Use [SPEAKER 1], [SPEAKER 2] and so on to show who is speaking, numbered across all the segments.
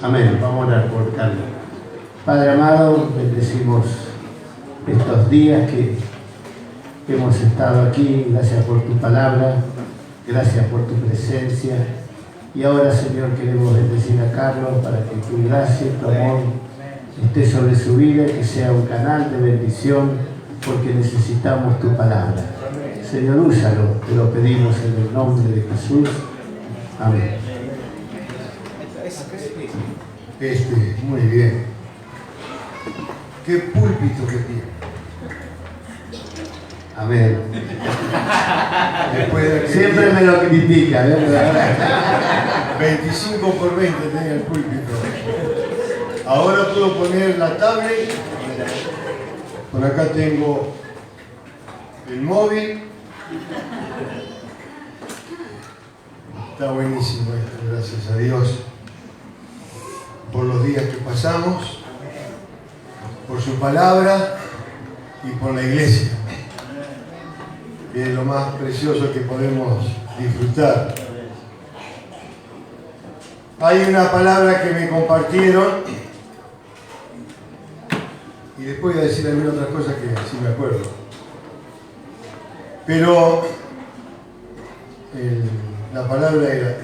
[SPEAKER 1] Amén. Vamos a orar por Carlos. Padre amado, bendecimos estos días que hemos estado aquí. Gracias por tu palabra, gracias por tu presencia. Y ahora, Señor, queremos bendecir a Carlos para que tu gracia y tu amor esté sobre su vida, que sea un canal de bendición, porque necesitamos tu palabra. Señor, úsalo, te lo pedimos en el nombre de Jesús. Amén.
[SPEAKER 2] Muy bien. Qué púlpito que tiene.
[SPEAKER 1] Amén.
[SPEAKER 2] Después de
[SPEAKER 1] Siempre me lo critica, ¿eh?
[SPEAKER 2] 25 por 20 tenía el púlpito. Ahora puedo poner la tablet. Por acá tengo el móvil. Está buenísimo esto, gracias a Dios por los días que pasamos, por su palabra y por la iglesia, que es lo más precioso que podemos disfrutar. Hay una palabra que me compartieron y después voy a decir algunas otras cosas que sí me acuerdo, pero la palabra era: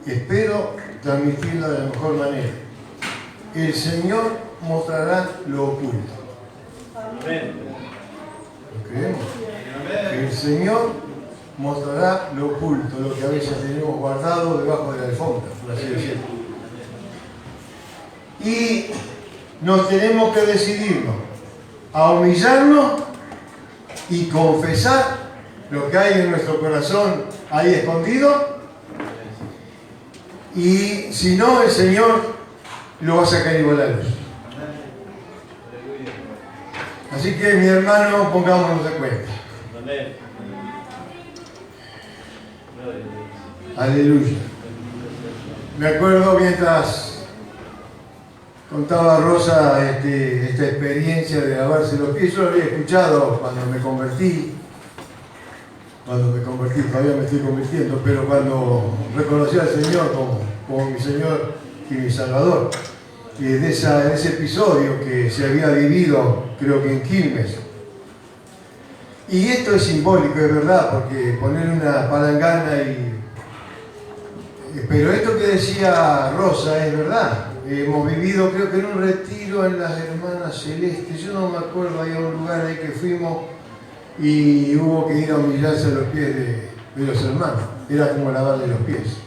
[SPEAKER 2] espero transmitirla de la mejor manera. El Señor mostrará lo oculto. ¿Lo creemos? El Señor mostrará lo oculto, lo que a veces tenemos guardado debajo de la alfombra, por así decirlo. Y nos tenemos que decidirnos a humillarnos y confesar lo que hay en nuestro corazón ahí escondido. Y si no, el Señor lo va a sacar igual a la luz. Así que, mi hermano, pongámonos de cuenta. Aleluya. Me acuerdo mientras contaba Rosa esta experiencia de lavarse los pies. Yo lo había escuchado cuando me convertí. Todavía me estoy convirtiendo, pero cuando reconocí al Señor como mi Señor y mi Salvador, de ese episodio que se había vivido, creo que en Quilmes. Y esto es simbólico, es verdad, porque poner una palangana pero esto que decía Rosa es verdad. Hemos vivido, creo que en un retiro en las Hermanas Celestes, yo no me acuerdo, hay un lugar ahí que fuimos y hubo que ir a humillarse a los pies de los hermanos. Era como lavarle los pies.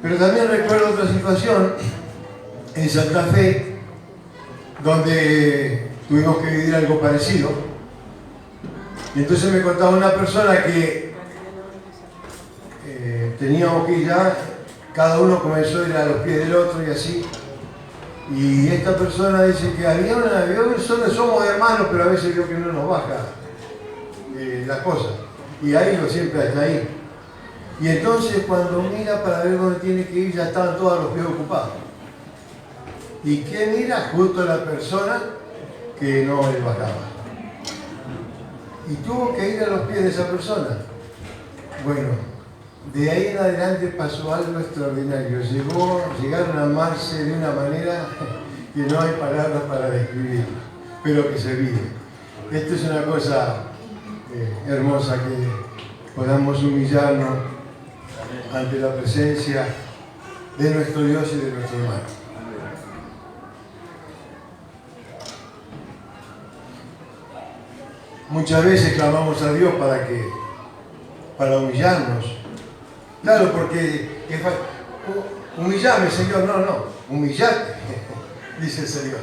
[SPEAKER 2] Pero también recuerdo otra situación en Santa Fe, donde tuvimos que vivir algo parecido. Y entonces me contaba una persona que teníamos que ir ya, cada uno comenzó a ir a los pies del otro y así. Y esta persona dice que había somos hermanos, pero a veces creo que no nos baja la cosa. Y ahí lo siempre hasta ahí. Y entonces cuando mira para ver dónde tiene que ir, ya estaban todos los pies ocupados. ¿Y quién mira? Justo la persona que no le bajaba. Y tuvo que ir a los pies de esa persona. Bueno, de ahí en adelante pasó algo extraordinario. Llegaron a amarse de una manera que no hay palabras para describir, pero que se vive. Esto es una cosa hermosa, que podamos humillarnos ante la presencia de nuestro Dios y de nuestro hermano. Muchas veces clamamos a Dios para humillarnos. Claro, porque humillame, Señor. No, humillate, dice el Señor.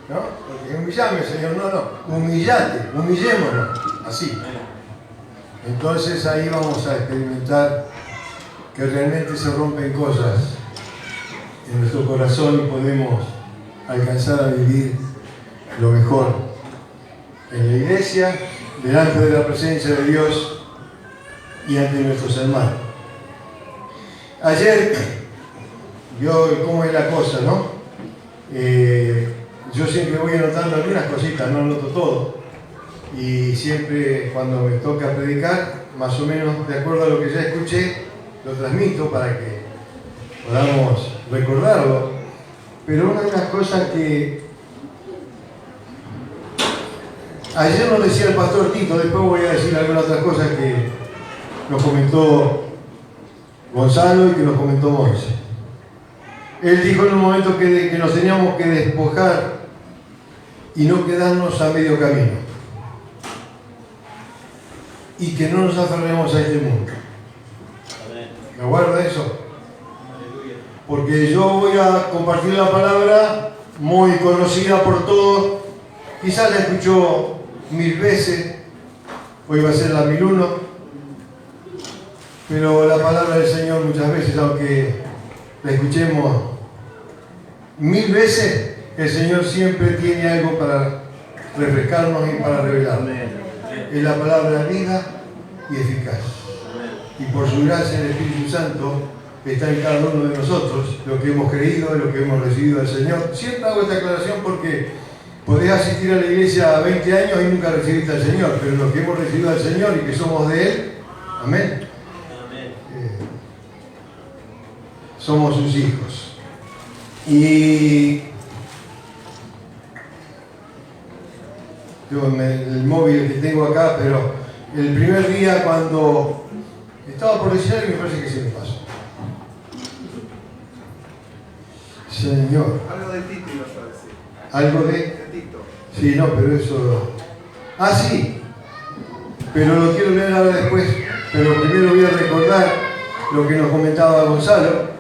[SPEAKER 2] ¿No? Porque humillame, Señor. No, humillate, humillémonos, así. Entonces ahí vamos a experimentar que realmente se rompen cosas en nuestro corazón y podemos alcanzar a vivir lo mejor en la iglesia, delante de la presencia de Dios y ante nuestros hermanos. Ayer, vio cómo es la cosa, ¿no? Yo siempre voy anotando algunas cositas, no anoto todo. Y siempre cuando me toca predicar, más o menos de acuerdo a lo que ya escuché, lo transmito para que podamos recordarlo, pero una de las cosas que ayer nos decía el pastor Tito, después voy a decir algunas otras cosas que nos comentó Gonzalo y que nos comentó Monse. Él dijo en un momento que nos teníamos que despojar y no quedarnos a medio camino. Y que no nos aferremos a este mundo. ¿Me guarda eso? Porque yo voy a compartir la palabra muy conocida por todos. Quizás la escuchó 1000 veces. Hoy va a ser la 1001. Pero la palabra del Señor muchas veces, aunque la escuchemos 1000 veces, el Señor siempre tiene algo para refrescarnos y para revelarnos. Es la palabra vida y eficaz. Y por su gracia el Espíritu Santo está en cada uno de nosotros, lo que hemos creído, lo que hemos recibido del Señor. Siempre hago esta aclaración porque podés asistir a la iglesia 20 años y nunca recibiste al Señor, pero los que hemos recibido al Señor y que somos de Él, amén, somos sus hijos. Y yo el móvil que tengo acá, pero el primer día cuando estaba por decir algo, me parece que se me pasó. Señor.
[SPEAKER 3] Algo de Tito ibas a decir.
[SPEAKER 2] ¿Algo de
[SPEAKER 3] Tito?
[SPEAKER 2] Sí, no, pero eso... Ah, sí. Pero lo quiero leer ahora después. Pero primero voy a recordar lo que nos comentaba Gonzalo.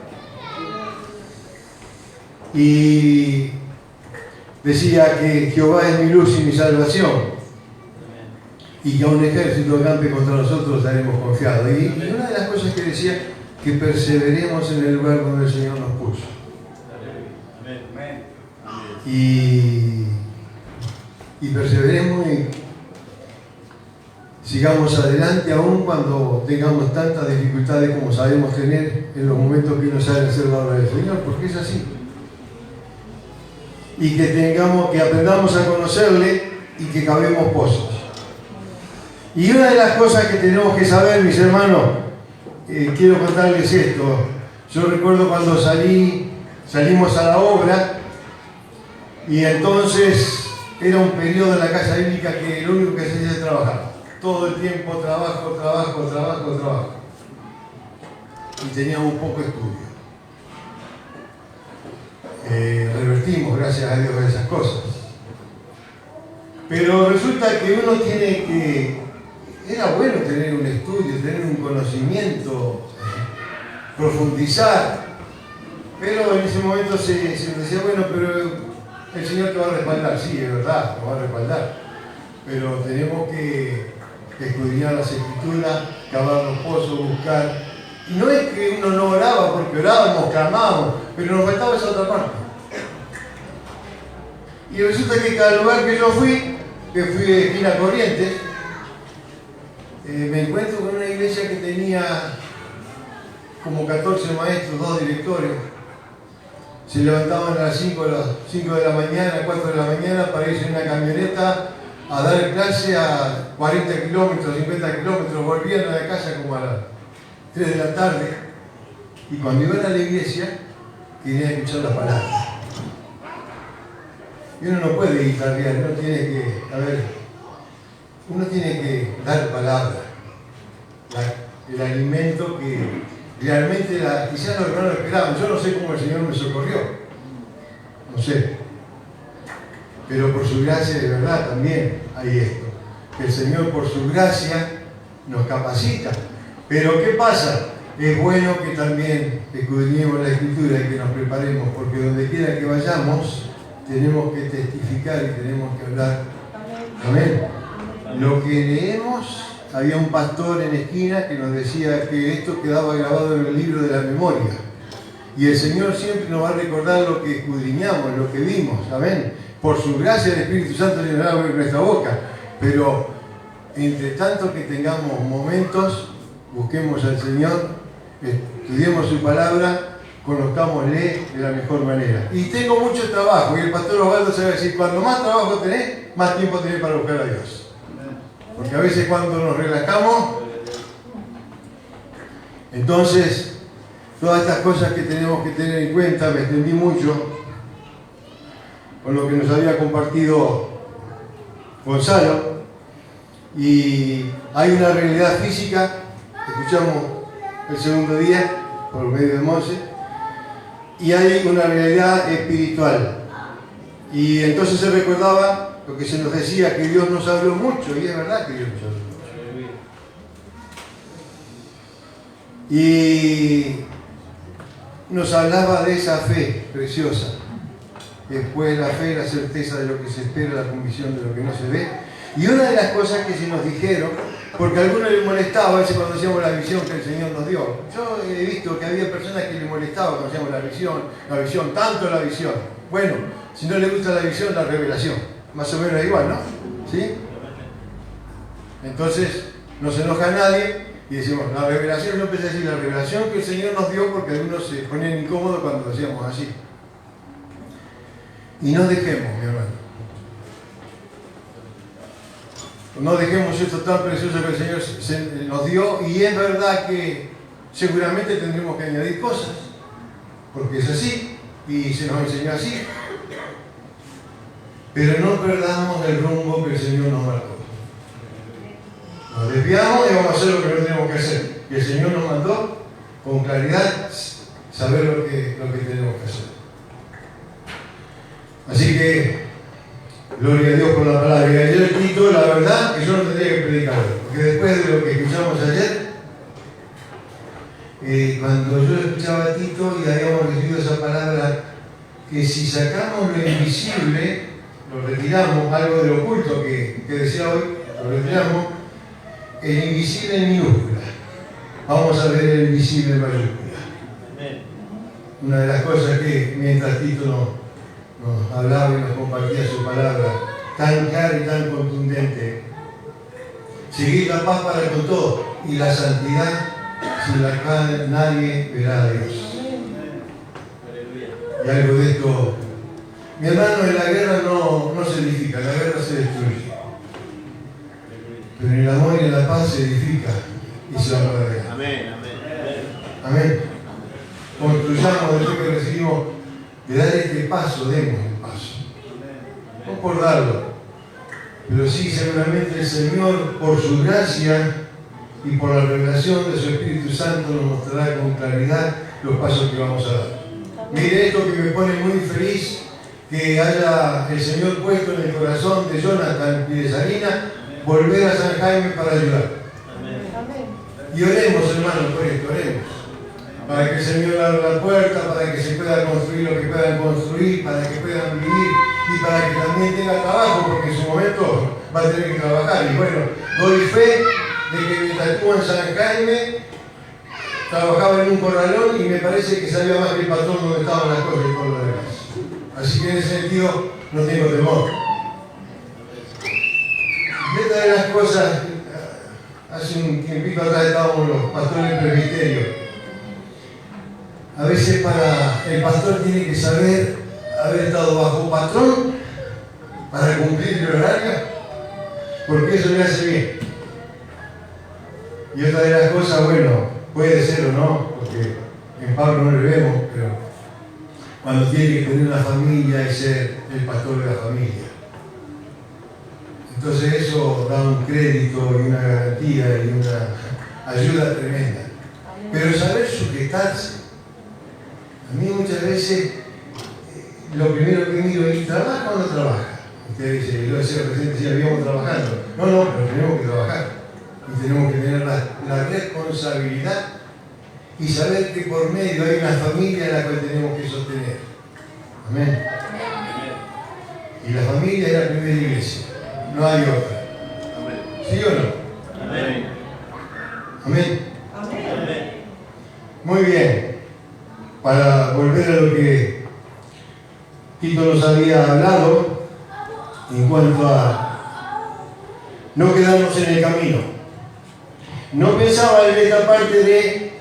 [SPEAKER 2] Y decía que Jehová es mi luz y mi salvación. Y que a un ejército campe contra nosotros estaremos confiados. Y una de las cosas que decía, que perseveremos en el lugar donde el Señor nos puso. Y perseveremos y sigamos adelante aún cuando tengamos tantas dificultades como sabemos tener en los momentos que nos sale hacer la obra del Señor, porque es así. Y que aprendamos a conocerle y que cavemos pozos. Y una de las cosas que tenemos que saber, mis hermanos, quiero contarles esto. Yo recuerdo cuando salimos a la obra, y entonces era un periodo en la casa bíblica que lo único que se hacía es trabajar. Todo el tiempo trabajo. Y teníamos poco estudio. Revertimos, gracias a Dios, esas cosas. Pero resulta que uno tiene que... Era bueno tener un estudio, tener un conocimiento, profundizar. Pero en ese momento se decía, bueno, pero el Señor te va a respaldar. Sí, es verdad, te va a respaldar. Pero tenemos que escudriñar las Escrituras, cavar los pozos, buscar. Y no es que uno no oraba, porque orábamos, clamábamos, pero nos faltaba esa otra parte. Y resulta que cada lugar que yo fui, que fui de esquina Corrientes, me encuentro con una iglesia que tenía como 14 maestros, 2 directores. Se levantaban a las 5 de la mañana, 4 de la mañana para irse en una camioneta a dar clase a 40 kilómetros, 50 kilómetros, volvían a la casa como a las 3 de la tarde. Y cuando iban a la iglesia, querían escuchar la palabra. Y uno no puede guitarrear, uno tiene que dar palabra, el alimento que realmente quizás los hermanos esperaban. Yo no sé cómo el Señor me socorrió, no sé, pero por su gracia de verdad también hay esto, que el Señor por su gracia nos capacita. Pero ¿qué pasa? Es bueno que también escudriñemos la Escritura y que nos preparemos, porque donde quiera que vayamos tenemos que testificar y tenemos que hablar. Amén. Lo que leemos, había un pastor en esquina que nos decía que esto quedaba grabado en el libro de la memoria. Y el Señor siempre nos va a recordar lo que escudriñamos, lo que vimos. Amén. Por su gracia el Espíritu Santo llenará nuestra boca. Pero entre tanto que tengamos momentos, busquemos al Señor, estudiemos su palabra, conozcámosle de la mejor manera. Y tengo mucho trabajo, y el pastor Osvaldo se va a decir, cuando más trabajo tenés, más tiempo tenés para buscar a Dios. Porque a veces cuando nos relajamos, entonces Todas estas cosas que tenemos que tener en cuenta, me extendí mucho con lo que nos había compartido Gonzalo, y hay una realidad física, escuchamos el segundo día por medio de Monse, y hay una realidad espiritual. Y entonces se recordaba lo que se nos decía, que Dios nos habló mucho, y es verdad que Dios nos habló mucho. Y nos hablaba de esa fe preciosa. Después la fe, la certeza de lo que se espera, la convicción de lo que no se ve. Y una de las cosas que se nos dijeron, porque a algunos les molestaba a veces cuando hacíamos la visión que el Señor nos dio. Yo he visto que había personas que les molestaba cuando hacíamos la visión, tanto la visión. Bueno, si no le gusta la visión, la revelación. Más o menos igual, ¿no? ¿Sí? Entonces, no se enoja a nadie y decimos, la revelación, no empecé a decir la revelación que el Señor nos dio, porque algunos se ponían incómodos cuando lo hacíamos así. Y no dejemos, mi hermano. No dejemos esto tan precioso que el Señor nos dio, y es verdad que seguramente tendremos que añadir cosas, porque es así, y se nos enseñó así. Pero no perdamos el rumbo que el Señor nos marcó. Nos desviamos y vamos a hacer lo que no tenemos que hacer. Y el Señor nos mandó con claridad saber lo que tenemos que hacer. Así que, gloria a Dios por la palabra. Y ayer Tito, la verdad, que yo no tendría que predicarlo, porque después de lo que escuchamos ayer, cuando yo escuchaba a Tito y habíamos recibido esa palabra, que si sacamos lo invisible, lo retiramos, algo de lo oculto que decía hoy, lo retiramos, el invisible en minúscula. Vamos a ver el invisible en mayúscula. Una de las cosas que mientras Tito nos hablaba y nos compartía su palabra tan clara y tan contundente, seguir la paz para con todos y la santidad sin la cual nadie verá a Dios. Y algo de esto, mi hermano, en la guerra no se edifica, la guerra se destruye. Pero en el amor y en la paz se edifica y se honra a Dios.
[SPEAKER 3] Amén, amén.
[SPEAKER 2] Amén. Construyamos después que recibimos de dar este paso, demos el paso. No por darlo, pero sí seguramente el Señor, por su gracia y por la revelación de su Espíritu Santo, nos mostrará con claridad los pasos que vamos a dar. Mire esto que me pone muy feliz, que haya el Señor puesto en el corazón de Jonathan y de Sarina volver a San Jaime para ayudar. Y oremos, hermanos, por esto, oremos. Para que el Señor abra la puerta, para que se pueda construir lo que puedan construir, para que puedan vivir y para que también tenga trabajo, porque en su momento va a tener que trabajar. Y bueno, doy fe de que mientras estuvo en San Jaime, trabajaba en un corralón y me parece que sabía más que el patrón donde estaban las cosas y todo lo demás. Así que en ese sentido no tengo temor. Y esta de las cosas, hace un tiempito atrás estábamos los pastores del presbiterio. A veces el pastor tiene que saber haber estado bajo patrón para cumplir el horario, porque eso le hace bien. Y otra de las cosas, bueno, puede ser o no, porque en Pablo no le vemos, pero cuando tiene que tener una familia y ser el pastor de la familia. Entonces eso da un crédito y una garantía y una ayuda tremenda. Pero saber sujetarse. A mí muchas veces lo primero que miro es, ¿trabaja o no trabaja? Usted dice, yo decía recién, decía, vivíamos trabajando. No, pero tenemos que trabajar. Y tenemos que tener la responsabilidad y saber que por medio hay una familia a la cual tenemos que sostener. Amén. Y la familia es la primera iglesia, no hay otra. ¿Sí o no?
[SPEAKER 3] Amén.
[SPEAKER 2] Amén. Muy bien. Para volver a lo que Tito nos había hablado en cuanto a no quedarnos en el camino. No pensaba en esta parte de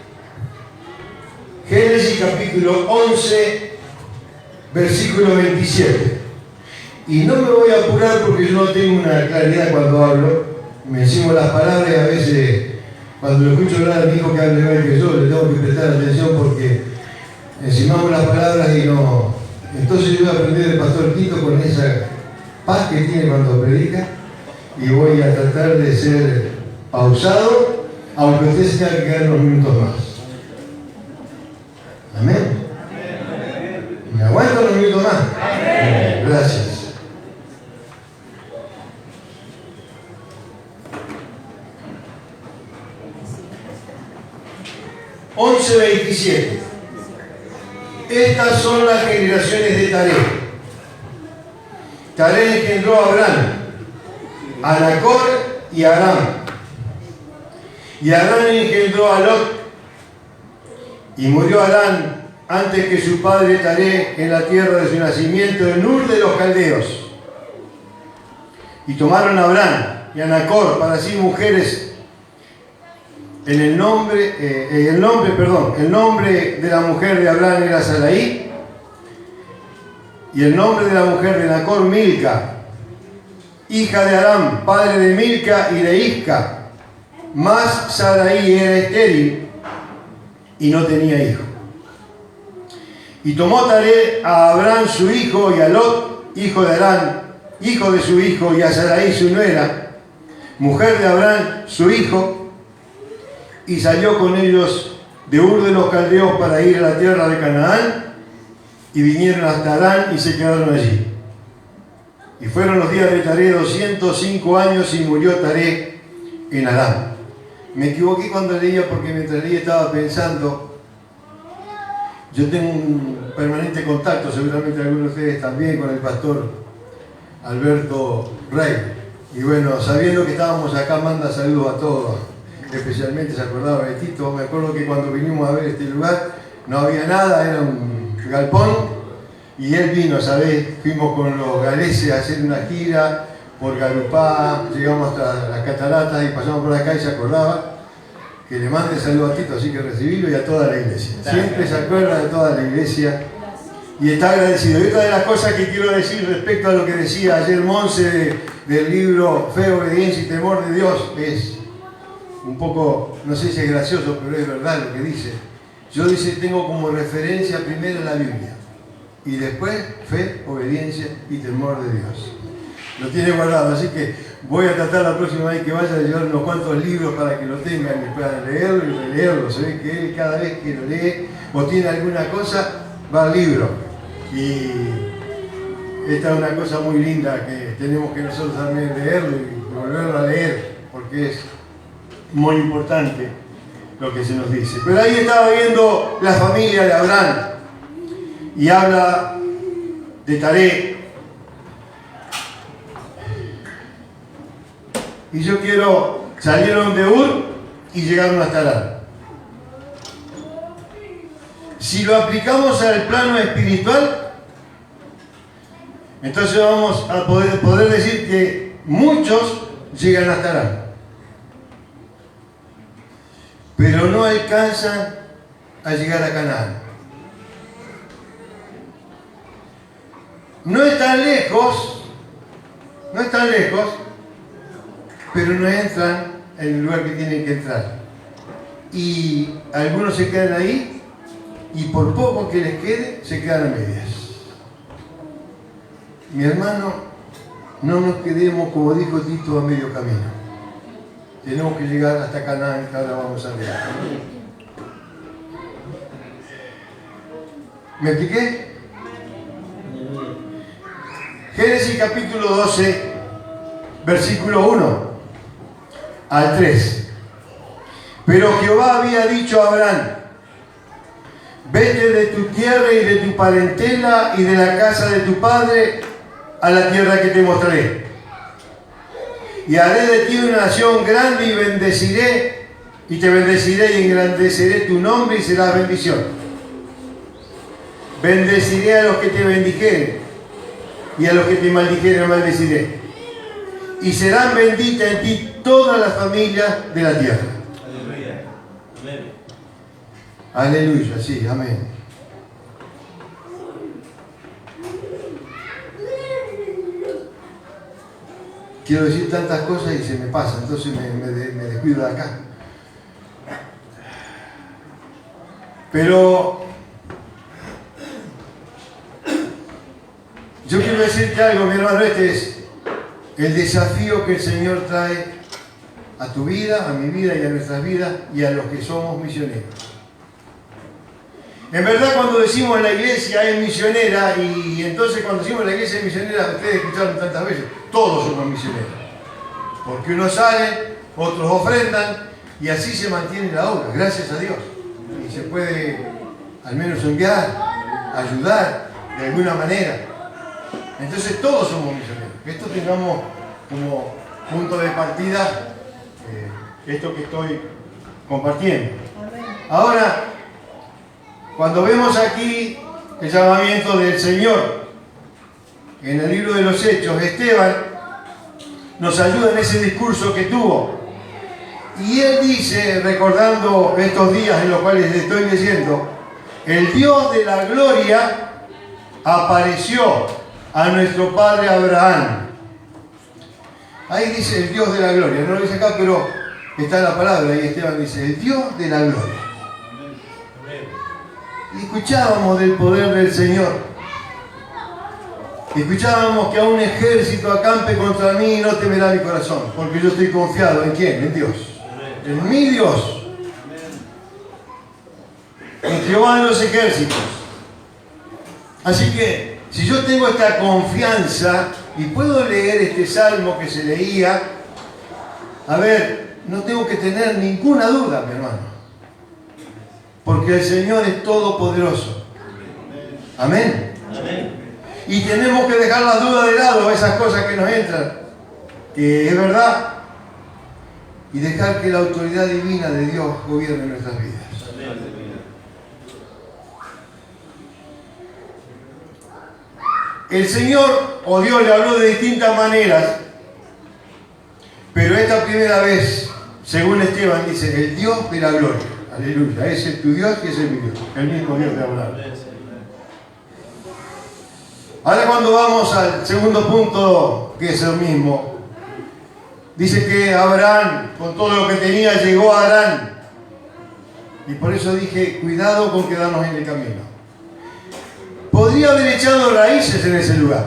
[SPEAKER 2] Génesis capítulo 11, versículo 27. Y no me voy a apurar porque yo no tengo una claridad cuando hablo. Me decimos las palabras y a veces Cuando lo escucho hablar a mi hijo que hable igual que yo, le tengo que prestar atención porque encimamos las palabras y no. Entonces yo voy a aprender del pastor Tito con esa paz que tiene cuando predica y voy a tratar de ser pausado, aunque usted se tenga que quedar unos minutos más. Amén. ¿Me aguanto unos minutos más? Gracias. (11:27). Estas son las generaciones de Taré. Taré engendró a Abraham, a Nacor y a Aram. Y Aram engendró a Lot. Y murió Aram antes que su padre Taré en la tierra de su nacimiento, en Ur de los Caldeos. Y tomaron a Abraham y a Nacor para sí mujeres. El nombre de la mujer de Abraham era Sarai, y el nombre de la mujer de Nacor, Milca, hija de Aram, padre de Milca y de Isca. Mas Sarai era estéril y no tenía hijo. Y tomó Taré a Abraham su hijo y a Lot, hijo de Aram, hijo de su hijo, y a Sarai su nuera, mujer de Abraham su hijo, y salió con ellos de Ur de los Caldeos para ir a la tierra de Canaán, y vinieron hasta Harán y se quedaron allí. Y fueron los días de Taré 205 años y murió Taré en Harán. Me equivoqué cuando leía porque mientras leía estaba pensando, yo tengo un permanente contacto, seguramente algunos de ustedes también, con el pastor Alberto Rey. Y bueno, sabiendo que estábamos acá, manda saludos a todos. Especialmente se acordaba de Tito. Me acuerdo que cuando vinimos a ver este lugar no había nada, era un galpón, y él vino, ¿sabés? Fuimos con los galeses a hacer una gira por Garupá, llegamos hasta las cataratas y pasamos por acá y se acordaba que le mande saludos a Tito, así que recibirlo, y a toda la iglesia. Siempre se acuerda de toda la iglesia y está agradecido. Y otra de las cosas que quiero decir respecto a lo que decía ayer Monse del libro Fe, Obediencia y Temor de Dios es un poco, no sé si es gracioso, pero es verdad lo que dice. Yo tengo como referencia primero la Biblia y después fe, obediencia y temor de Dios. Lo tiene guardado, así que voy a tratar la próxima vez que vaya de llevar unos cuantos libros para que lo tengan y puedan leerlo y releerlo. Se ve que él cada vez que lo lee o tiene alguna cosa, va al libro. Y esta es una cosa muy linda que tenemos que nosotros también leerlo y volverlo a leer, porque es muy importante lo que se nos dice. Pero ahí estaba viendo la familia de Abraham y habla de Taré. Y yo salieron de Ur y llegaron hasta Harán. Si lo aplicamos al plano espiritual, entonces vamos a poder decir que muchos llegan hasta Harán, pero no alcanzan a llegar a Canaán. No están lejos, pero no entran en el lugar que tienen que entrar. Y algunos se quedan ahí, y por poco que les quede, se quedan a medias. Mi hermano, no nos quedemos, como dijo Tito, a medio camino. Tenemos que llegar hasta Canaán, que ahora vamos a leer. ¿Me expliqué? Génesis capítulo 12, versículo 1 al 3. Pero Jehová había dicho a Abraham: vete de tu tierra y de tu parentela y de la casa de tu padre a la tierra que te mostraré. Y haré de ti una nación grande y te bendeciré y engrandeceré tu nombre y serás bendición. Bendeciré a los que te bendijeren y a los que te maldijeren maldeciré. Y serán benditas en ti todas las familias de la tierra.
[SPEAKER 3] Aleluya. Amén.
[SPEAKER 2] Aleluya, sí, amén. Quiero decir tantas cosas y se me pasa, entonces me descuido de acá. Pero yo quiero decirte algo, mi hermano, este es el desafío que el Señor trae a tu vida, a mi vida y a nuestras vidas y a los que somos misioneros. En verdad, cuando decimos la iglesia es misionera, y entonces cuando decimos la iglesia es misionera, ustedes escucharon tantas veces, todos somos misioneros. Porque unos salen, otros ofrendan, y así se mantiene la obra, gracias a Dios. Y se puede al menos enviar, ayudar de alguna manera. Entonces todos somos misioneros. Que esto tengamos como punto de partida esto que estoy compartiendo. Ahora, cuando vemos aquí el llamamiento del Señor en el libro de los Hechos, Esteban nos ayuda en ese discurso que tuvo. Y él dice, recordando estos días en los cuales estoy leyendo, el Dios de la gloria apareció a nuestro padre Abraham. Ahí dice el Dios de la gloria, no lo dice acá, pero está la palabra, y Esteban dice, el Dios de la gloria. Y escuchábamos del poder del Señor. Escuchábamos que a un ejército acampe contra mí y no temerá mi corazón, porque yo estoy confiado en quién, en Dios, en mi Dios, en Jehová de los ejércitos. Así que si yo tengo esta confianza y puedo leer este salmo que se leía, a ver, no tengo que tener ninguna duda, mi hermano, porque el Señor es todopoderoso. Amén.
[SPEAKER 3] Amén.
[SPEAKER 2] Y tenemos que dejar las dudas de lado, esas cosas que nos entran, que es verdad, y dejar que la autoridad divina de Dios gobierne nuestras vidas. El Señor o Dios le habló de distintas maneras, pero esta primera vez, según Esteban, dice, el Dios de la gloria. Aleluya, ese es tu Dios y ese es mi Dios, el mismo Dios de Abraham. Ahora cuando vamos al segundo punto, que es el mismo, dice que Abraham, con todo lo que tenía, llegó a Harán. Y por eso dije, cuidado con quedarnos en el camino. Podría haber echado raíces en ese lugar,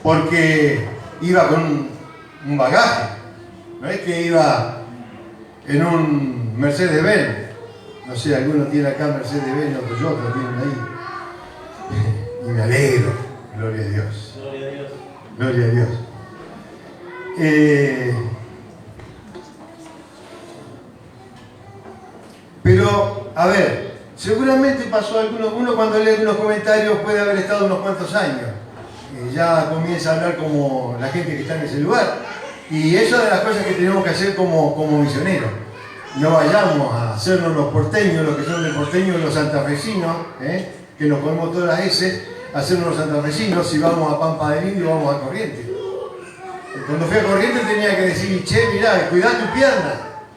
[SPEAKER 2] porque iba con un bagaje. No es que iba en un Mercedes-Benz. No sé, algunos tienen acá Mercedes-Benz o Toyota, tienen ahí. Y me alegro, gloria a Dios.
[SPEAKER 3] Gloria a Dios.
[SPEAKER 2] Gloria a Dios. Pero, a ver, seguramente pasó uno cuando lee algunos comentarios puede haber estado unos cuantos años. Ya comienza a hablar como la gente que está en ese lugar. Y eso es de las cosas que tenemos que hacer como misioneros. No vayamos a hacernos los porteños, los que son de porteños, los santafesinos, que nos comemos todas las S, hacernos los santafesinos. Si vamos a Pampa del Indio, vamos a Corrientes. Cuando fui a Corrientes tenía que decir, che, mirá, cuidá tu pierna,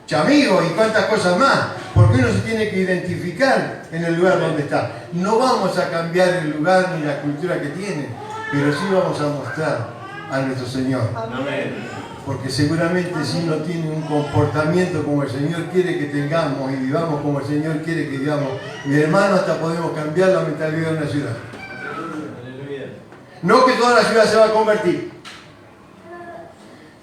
[SPEAKER 2] chamigo, y cuántas cosas más, porque uno se tiene que identificar en el lugar donde está. No vamos a cambiar el lugar ni la cultura que tiene, pero sí vamos a mostrar a nuestro Señor.
[SPEAKER 3] Amén.
[SPEAKER 2] Porque seguramente si uno tiene un comportamiento como el Señor quiere que tengamos y vivamos como el Señor quiere que vivamos, mi hermano, hasta podemos cambiar la mentalidad de una ciudad. No que toda la ciudad se va a convertir,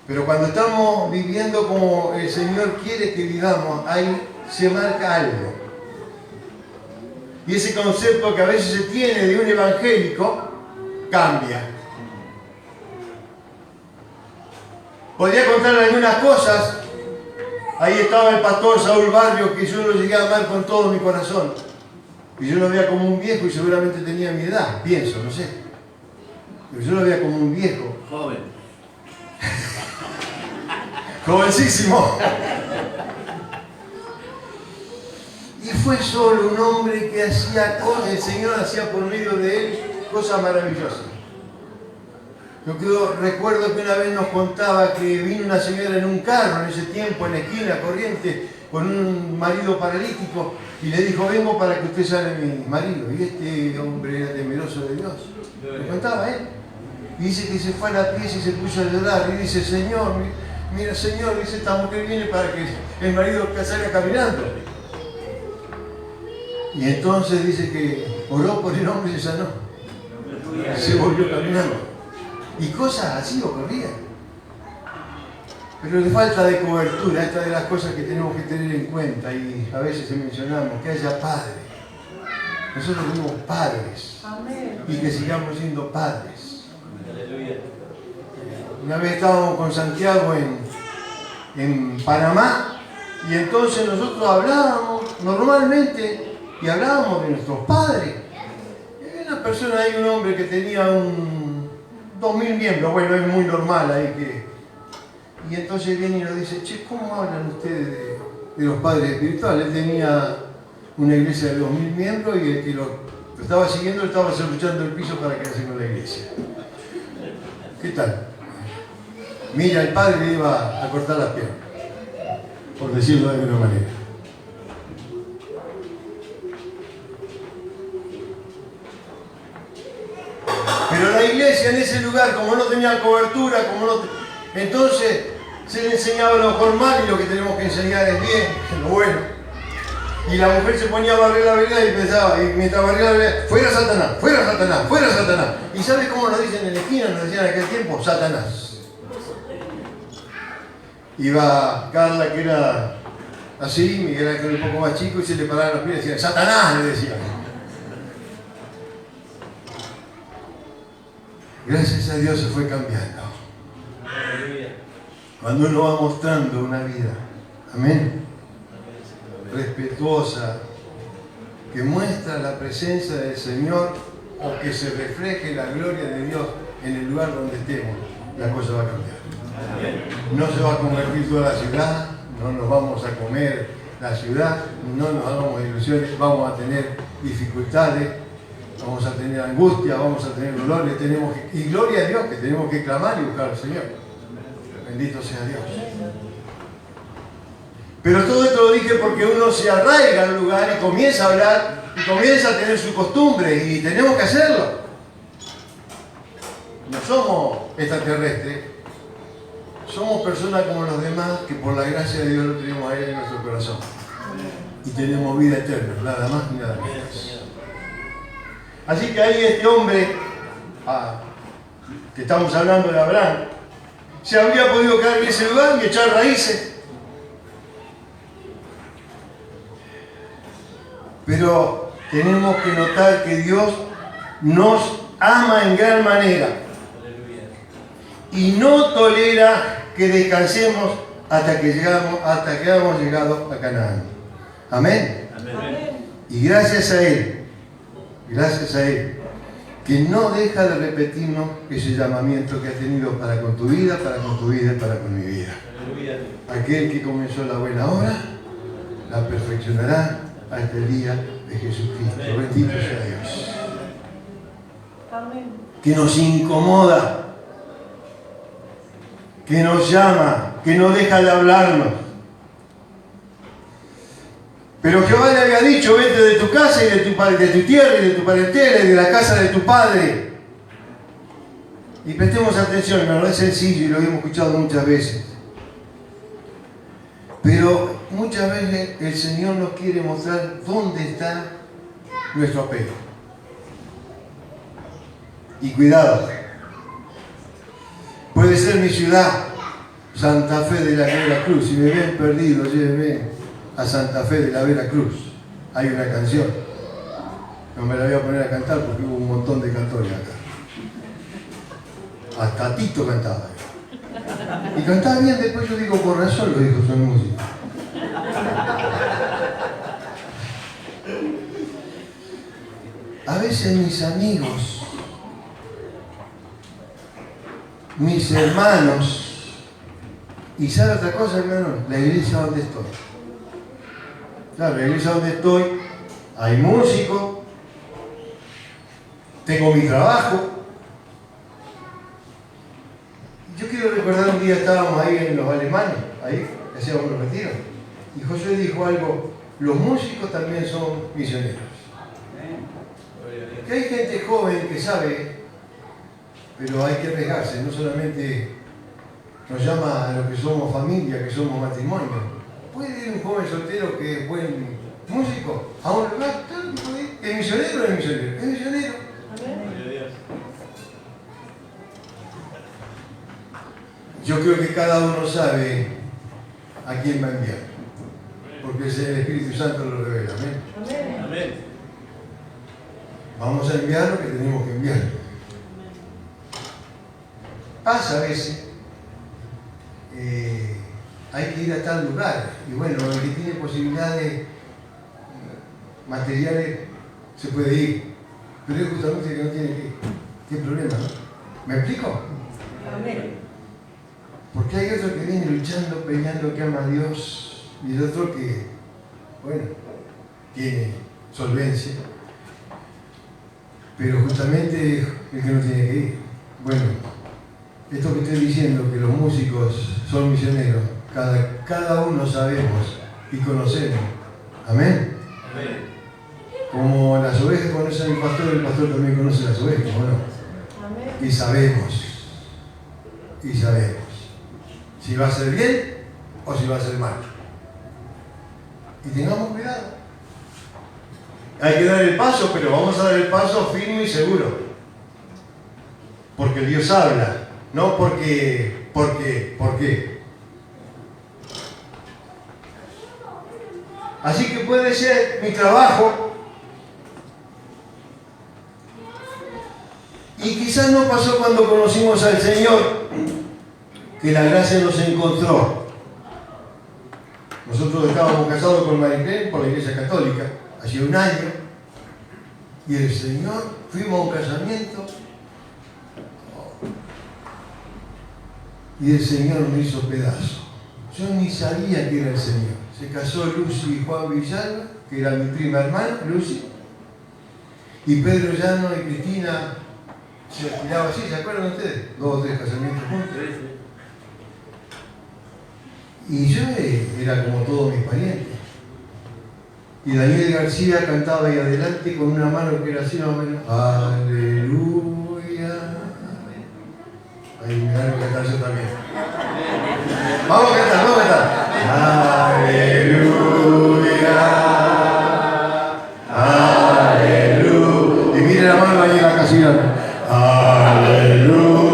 [SPEAKER 2] pero cuando estamos viviendo como el Señor quiere que vivamos, ahí se marca algo. Y ese concepto que a veces se tiene de un evangélico cambia. Podría contarle algunas cosas. Ahí estaba el pastor Saúl Barrio, que yo lo llegué a amar con todo mi corazón. Y yo lo veía como un viejo y seguramente tenía mi edad, pienso, no sé. Pero yo lo veía como un viejo.
[SPEAKER 3] Joven.
[SPEAKER 2] Jovencísimo. Y fue solo un hombre que hacía cosas, el Señor hacía por medio de él cosas maravillosas. Yo recuerdo que una vez nos contaba que vino una señora en un carro en ese tiempo, en la esquina, Corrientes, con un marido paralítico, y le dijo, vengo para que usted sane a mi marido. Y este hombre era temeroso de Dios. Lo contaba él. Y dice que se fue a la pieza y se puso a llorar. Y dice, Señor, mira, Señor, dice, esta mujer viene para que el marido salga caminando. Y entonces dice que oró por el hombre y se sanó. Se volvió caminando. Y cosas así ocurrían. Pero le falta de cobertura, esta de las cosas que tenemos que tener en cuenta, y a veces mencionamos, que haya padres. Nosotros somos padres.
[SPEAKER 4] Amén.
[SPEAKER 2] Y que sigamos siendo padres.
[SPEAKER 3] Aleluya.
[SPEAKER 2] Una vez estábamos con Santiago en Panamá, y entonces nosotros hablábamos normalmente, y hablábamos de nuestros padres. Y había una persona ahí, un hombre que tenía 2000 miembros, bueno, es muy normal ahí que... Y entonces viene y nos dice, che, ¿cómo hablan ustedes de los padres espirituales? Él tenía una iglesia de 2000 miembros y el que lo estaba siguiendo estaba luchando el piso para quedarse con la iglesia. ¿Qué tal? Mira, el padre le iba a cortar las piernas, por decirlo de alguna manera. Pero la iglesia en ese lugar, como no tenía cobertura, entonces se le enseñaba lo formal, y lo que tenemos que enseñar es bien, es lo bueno. Y la mujer se ponía a barrer la vereda y pensaba, y mientras barría la vereda, fuera Satanás, fuera Satanás, fuera Satanás. ¿Y sabe cómo nos dicen en la esquina? Nos decían en aquel tiempo, Satanás. Iba Carla, que era así, Miguel Ángel un poco más chico, y se le paraban los pies y decían, Satanás, le decían. Gracias a Dios se fue cambiando.
[SPEAKER 3] Aleluya.
[SPEAKER 2] Cuando uno va mostrando una vida, amén, respetuosa, que muestra la presencia del Señor, o que se refleje la gloria de Dios en el lugar donde estemos, la cosa va a cambiar. No se va a convertir toda la ciudad, no nos vamos a comer la ciudad, no nos hagamos ilusiones, vamos a tener dificultades, vamos a tener angustia, vamos a tener dolor, y gloria a Dios, que tenemos que clamar y buscar al Señor. Bendito sea Dios. Pero todo esto lo dije porque uno se arraiga al lugar y comienza a hablar y comienza a tener su costumbre, y tenemos que hacerlo. No somos extraterrestres, somos personas como los demás, que por la gracia de Dios lo tenemos ahí en nuestro corazón. Y tenemos vida eterna, nada más ni nada menos. Así que ahí este hombre, que estamos hablando de Abraham, se habría podido quedar en ese lugar y echar raíces. Pero tenemos que notar que Dios nos ama en gran manera y no tolera que descansemos hasta que hayamos llegado a Canaán. Amén.
[SPEAKER 3] Amén.
[SPEAKER 2] Y gracias a Él, que no deja de repetirnos ese llamamiento que ha tenido para con tu vida, para con tu vida y para con mi vida.
[SPEAKER 3] Aleluya.
[SPEAKER 2] Aquel que comenzó la buena obra, la perfeccionará hasta el día de Jesucristo. Bendito sea Dios.
[SPEAKER 4] Amén.
[SPEAKER 2] Que nos incomoda, que nos llama, que no deja de hablarnos. Pero Jehová le había dicho, vete de tu casa y de tu tierra y de tu parentela y de la casa de tu padre. Y prestemos atención, no es sencillo y lo hemos escuchado muchas veces. Pero muchas veces el Señor nos quiere mostrar dónde está nuestro apego. Y cuidado, puede ser mi ciudad, Santa Fe de la Veracruz. Si me ven perdido, llévenme a Santa Fe de la Veracruz. Hay una canción, no me la voy a poner a cantar porque hubo un montón de cantores acá. Hasta Tito cantaba. Y cantaba bien, después yo digo, por razón los hijos son músicos. A veces mis amigos, mis hermanos, y ¿sabe otra cosa, hermano? La iglesia donde estoy. Claro, la iglesia donde estoy, hay músicos, tengo mi trabajo. Yo quiero recordar un día estábamos ahí en los alemanes, ahí, que hacíamos los retiros, y José dijo algo, los músicos también son misioneros. Que hay gente joven que sabe, pero hay que arriesgarse, no solamente nos llama a los que somos familia, que somos matrimonio. ¿Puede ir un joven soltero que es buen músico a un lugar? Claro ¿Es misionero o no es misionero? Es misionero.
[SPEAKER 4] Amén.
[SPEAKER 3] Gloria a Dios.
[SPEAKER 2] Yo creo que cada uno sabe a quién va a enviar, porque es el Espíritu Santo lo revela. Amén.
[SPEAKER 4] Amén.
[SPEAKER 3] Amén.
[SPEAKER 2] Vamos a enviar lo que tenemos que enviar. Pasa a veces, hay que ir a tal lugar, y bueno, el que tiene posibilidades materiales se puede ir, pero es justamente el que no tiene que ir. ¿Qué problema, no? ¿Me explico?
[SPEAKER 4] Amén.
[SPEAKER 2] Porque hay otro que viene luchando, peleando, que ama a Dios, y el otro que, bueno, tiene solvencia, pero justamente el que no tiene que ir. Bueno, esto que estoy diciendo, que los músicos son misioneros, cada uno sabemos y conocemos. Amén.
[SPEAKER 3] Amén.
[SPEAKER 2] Como las ovejas conocen al pastor, el pastor también conoce las ovejas, ¿o no?
[SPEAKER 4] Amén.
[SPEAKER 2] Y sabemos si va a ser bien o si va a ser mal. Y tengamos cuidado. Hay que dar el paso, pero vamos a dar el paso firme y seguro. Porque Dios habla, no ¿por qué? Así que puede ser mi trabajo. Y quizás no pasó cuando conocimos al Señor, que la gracia nos encontró. Nosotros estábamos casados con Mariclén por la Iglesia Católica, hacía un año, y el Señor, fuimos a un casamiento, y el Señor me hizo pedazo. Yo ni sabía que era el Señor. Se casó Lucy y Juan Villalba, que era mi prima hermana, Lucy, y Pedro Llano y Cristina. Se alquilaba así, ¿se acuerdan ustedes? 2 o 3 casamientos juntos. Y yo era como todos mis parientes. Y Daniel García cantaba ahí adelante con una mano que era así más o menos. Aleluya. Ahí me dan que cantar yo también. Vamos a cantar. Aleluya. Aleluya. Y mire la mano ahí en la casilla. Aleluya,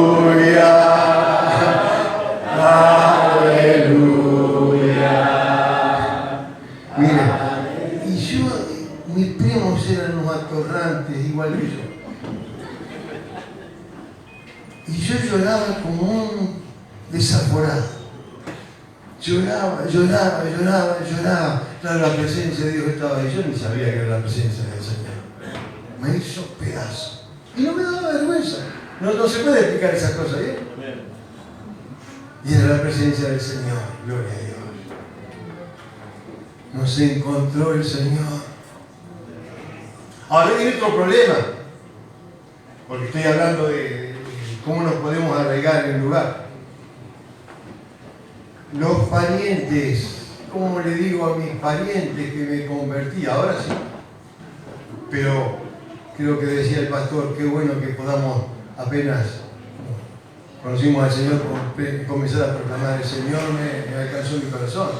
[SPEAKER 2] aleluya. Miren, y mis primos eran unos atorrantes igual que yo. Y yo lloraba como un desaforado. Lloraba. Claro, la presencia de Dios estaba ahí. Yo ni sabía que era la presencia del Señor. Me hizo pedazo. Y no me daba vergüenza. No se puede explicar esas cosas, ¿bien?
[SPEAKER 3] Amén.
[SPEAKER 2] Y era la presencia del Señor. Gloria a Dios. Nos encontró el Señor. Ahora hay otro problema. Porque estoy hablando de cómo nos podemos arraigar en el lugar. Los parientes, ¿cómo le digo a mis parientes que me convertí? Ahora sí. Pero creo que decía el pastor, qué bueno que podamos, apenas conocimos al Señor, comenzar a proclamar, el Señor me alcanzó mi corazón.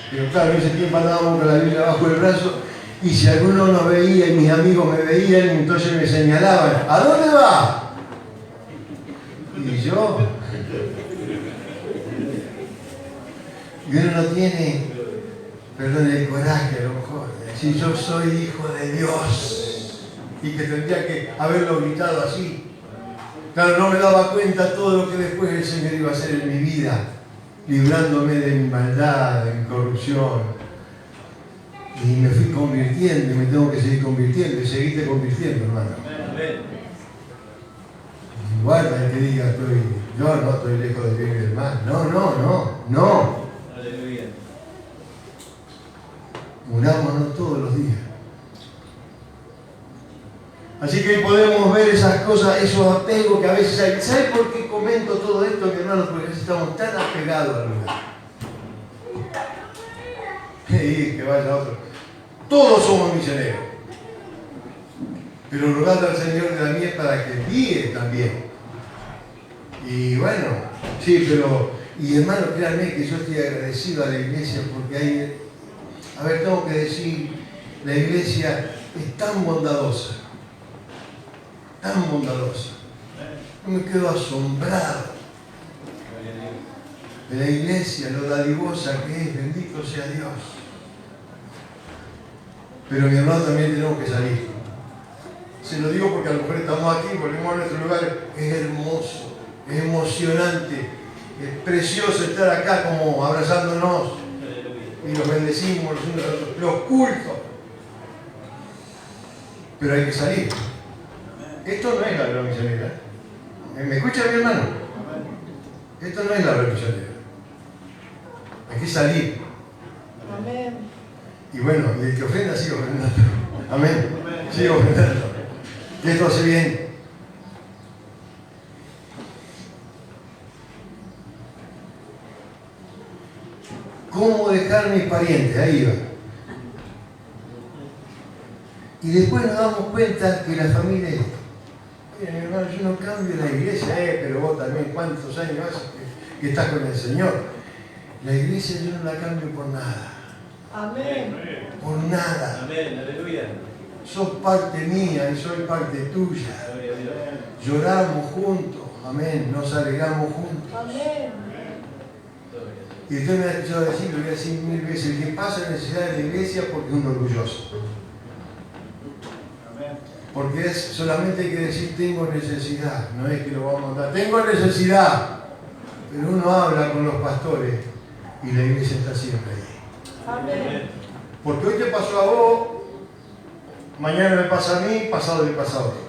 [SPEAKER 2] Pero claro, en ese tiempo andábamos con la Biblia bajo el brazo, y si alguno nos veía y mis amigos me veían, entonces me señalaban, ¿a dónde va? Y yo, y uno no tiene, perdón, el coraje a lo mejor, de decir yo soy hijo de Dios. Y que tendría que haberlo gritado así. Claro, no me daba cuenta todo lo que después el Señor iba a hacer en mi vida, librándome de mi maldad, de mi corrupción. Y me fui convirtiendo, y me tengo que seguir convirtiendo, y seguirte convirtiendo, hermano.
[SPEAKER 3] Amén.
[SPEAKER 2] Guarda el que diga, yo no estoy lejos del bien y del mal. No.
[SPEAKER 3] Aleluya.
[SPEAKER 2] Unámonos todos los días. Así que podemos ver esas cosas, esos apegos que a veces hay. ¿Sabe por qué comento todo esto, mi hermano? Porque a veces estamos tan apegados al lugar. Que vaya otro. Todos somos misioneros. Pero rogando al Señor de la mies para que guíe también. Y bueno, sí, pero, y hermano, créanme que yo estoy agradecido a la iglesia porque hay, a ver, tengo que decir, la iglesia es tan bondadosa, tan bondadosa. Yo me quedo asombrado de la iglesia, lo dadivosa que es, bendito sea Dios. Pero mi hermano, también tenemos que salir. Se lo digo porque a lo mejor estamos aquí, volvemos a nuestro lugar, es hermoso, es emocionante, es precioso estar acá como abrazándonos y los bendecimos los unos a los otros, los cultos. Pero hay que salir. Esto no es la gran misionera. ¿Me escucha mi hermano? Esto no es la gran misionera. Hay que salir.
[SPEAKER 4] Amén.
[SPEAKER 2] Y bueno, y el que ofenda sigue ofrendando. Amén. Sigue ofrendando. Y esto hace bien. ¿Cómo dejar mis parientes? Ahí va. Y después nos damos cuenta que la familia es, mira, mi hermano, yo no cambio la iglesia, pero vos también, ¿cuántos años hace que estás con el Señor? La iglesia yo no la cambio por nada.
[SPEAKER 4] Amén.
[SPEAKER 2] Por nada.
[SPEAKER 3] Amén, aleluya.
[SPEAKER 2] Sos parte mía y soy parte tuya.
[SPEAKER 3] Gloria a Dios.
[SPEAKER 2] Lloramos juntos, amén, nos alegramos juntos.
[SPEAKER 4] Amén.
[SPEAKER 2] Y usted me ha escuchado decir, lo voy a decir 1000 veces, el que pasa necesidad de la iglesia porque es un orgulloso. Porque es solamente hay que decir tengo necesidad, no es que lo vamos a mandar, tengo necesidad. Pero uno habla con los pastores y la iglesia está siempre ahí.
[SPEAKER 4] Amén.
[SPEAKER 2] Porque hoy te pasó a vos, mañana me pasa a mí, pasado le pasa a otro.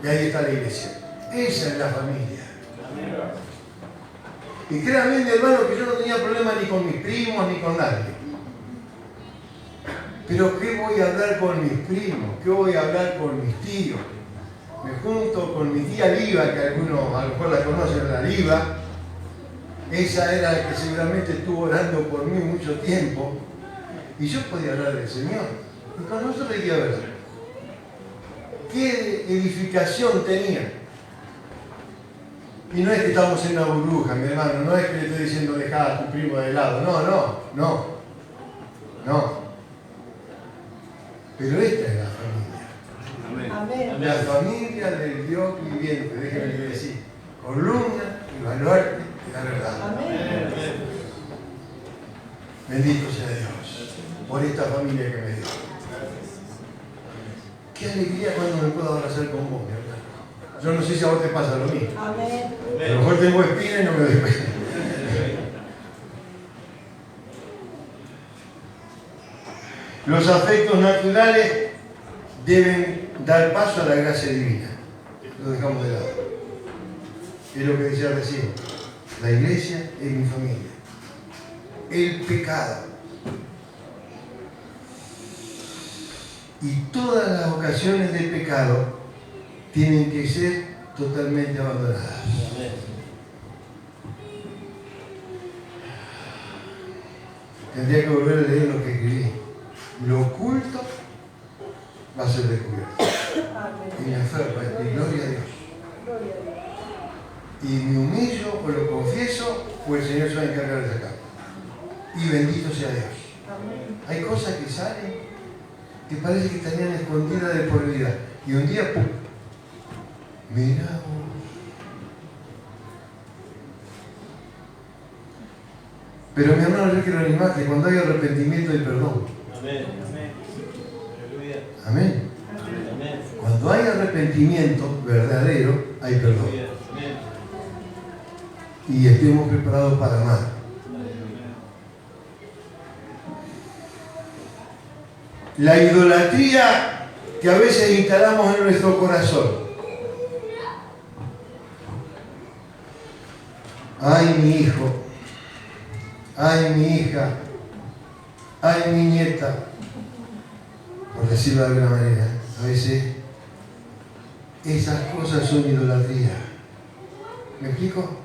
[SPEAKER 2] Y ahí está la iglesia. Esa es la familia. Y créanme, mi hermano, que yo no tenía problema ni con mis primos ni con nadie. Pero ¿qué voy a hablar con mis primos? ¿Qué voy a hablar con mis tíos? Me junto con mi tía Liva, que algunos a lo mejor la conocen, la Liva. Esa era la que seguramente estuvo orando por mí mucho tiempo. Y yo podía hablar del Señor. Y con nosotros hay que hablar. ¿Qué edificación tenía? Y no es que estamos en una burbuja, mi hermano. No es que le estoy diciendo dejá a tu primo de lado. No. Pero esta es la familia.
[SPEAKER 4] Amén.
[SPEAKER 2] La familia del Dios viviente, déjenme decir, columna y baluarte de la verdad.
[SPEAKER 4] Amén.
[SPEAKER 2] Bendito sea Dios por esta familia que me dio. Qué alegría cuando me puedo abrazar con vos, mi hermano. Yo no sé si a vos te pasa lo mismo.
[SPEAKER 4] Amén.
[SPEAKER 2] A lo mejor tengo espina y no me doy cuenta. Los afectos naturales deben dar paso a la gracia divina. Lo dejamos de lado. Es lo que decía recién. La iglesia es mi familia. El pecado. Y todas las ocasiones del pecado tienen que ser totalmente abandonadas. Tendría que volver a leer lo que escribí. Lo oculto va a ser descubierto. Y me aferro a esto, y gloria a Dios.
[SPEAKER 4] Gloria a Dios.
[SPEAKER 2] Y me humillo o lo confieso, pues el Señor se va a encargar de sacarlo. Y bendito sea Dios.
[SPEAKER 4] Amén.
[SPEAKER 2] Hay cosas que salen que parece que estarían escondidas de por vida. Y un día, ¡pum! Mira vos. Pero mi hermano, yo quiero animar que cuando hay arrepentimiento hay perdón.
[SPEAKER 3] Amén. Aleluya.
[SPEAKER 2] Amén.
[SPEAKER 3] Amén.
[SPEAKER 2] Cuando hay arrepentimiento verdadero, hay perdón.
[SPEAKER 3] Amén.
[SPEAKER 2] Y estemos preparados para amar. La idolatría que a veces instalamos en nuestro corazón. Ay, mi hijo. Ay, mi hija. Ay, mi nieta. Por decirlo de alguna manera. A veces esas cosas son idolatría. ¿Me explico?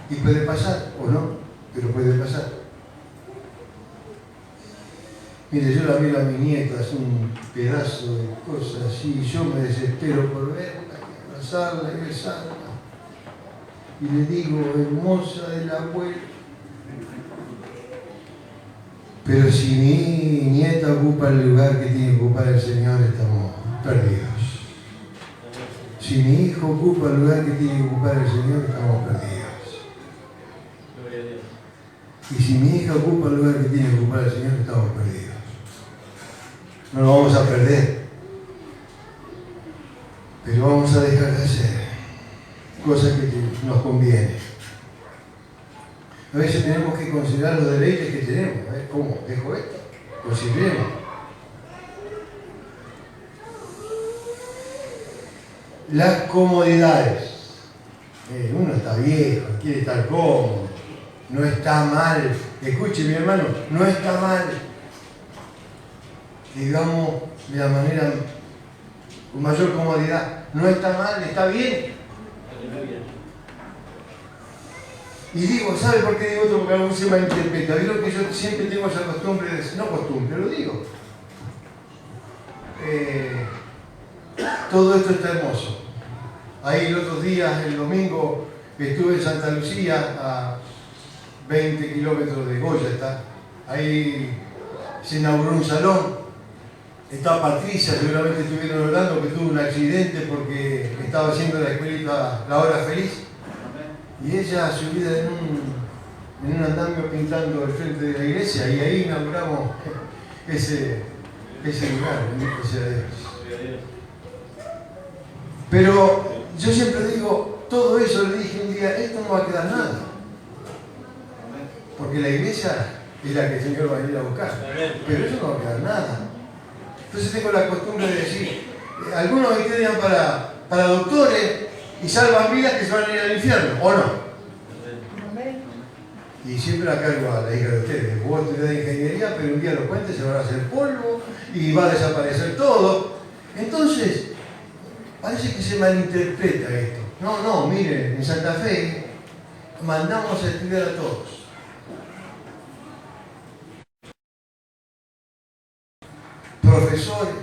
[SPEAKER 2] Y puede pasar, o no, pero puede pasar. Mire, yo la miro a mi nieta, es un pedazo de cosas así, y yo me desespero por verla, abrazarla y besarla. Y le digo, hermosa de la abuela. Pero si mi nieta ocupa el lugar que tiene que ocupar el Señor, estamos perdidos. Si mi hijo ocupa el lugar que tiene que ocupar el Señor, estamos perdidos.
[SPEAKER 3] Gloria a Dios.
[SPEAKER 2] Y si mi hija ocupa el lugar que tiene que ocupar el Señor, estamos perdidos. No lo vamos a perder. Pero vamos a dejar de hacer cosas que nos convienen. A veces tenemos que considerar los deleites que tenemos. ¿Cómo? ¿Dejo esto? ¿O sirvemos? Las comodidades. Uno está viejo, quiere estar cómodo. No está mal. Escuche, mi hermano, no está mal. Digamos de la manera con mayor comodidad. No está mal, está bien.
[SPEAKER 3] Aleluya.
[SPEAKER 2] Y digo, ¿sabe por qué digo esto? Porque algo se malinterpreta. Vieron que yo siempre tengo esa costumbre de decir, no costumbre, lo digo. Todo esto está hermoso. Ahí los otros días, el domingo, estuve en Santa Lucía, a 20 kilómetros de Goya está. Ahí se inauguró un salón. Está Patricia, seguramente estuvieron hablando que tuvo un accidente porque estaba haciendo la escuelita La Hora Feliz. Y ella subida en un andamio pintando el frente de la iglesia y ahí inauguramos ese lugar, bendito sea Dios. Pero yo siempre digo, todo eso le dije un día, esto no va a quedar nada. Porque la iglesia es la que el Señor va a venir a buscar. Pero eso no va a quedar nada. Entonces tengo la costumbre de decir, algunos estudian para doctores y salvan vidas que se van a ir al infierno, ¿o no?
[SPEAKER 4] Amén.
[SPEAKER 2] Y siempre la cargo a la hija de ustedes. Vos estudiás ingeniería, pero un día los puentes se van a hacer polvo y va a desaparecer todo. Entonces, parece que se malinterpreta esto. No, miren, en Santa Fe mandamos a estudiar a todos. Profesores,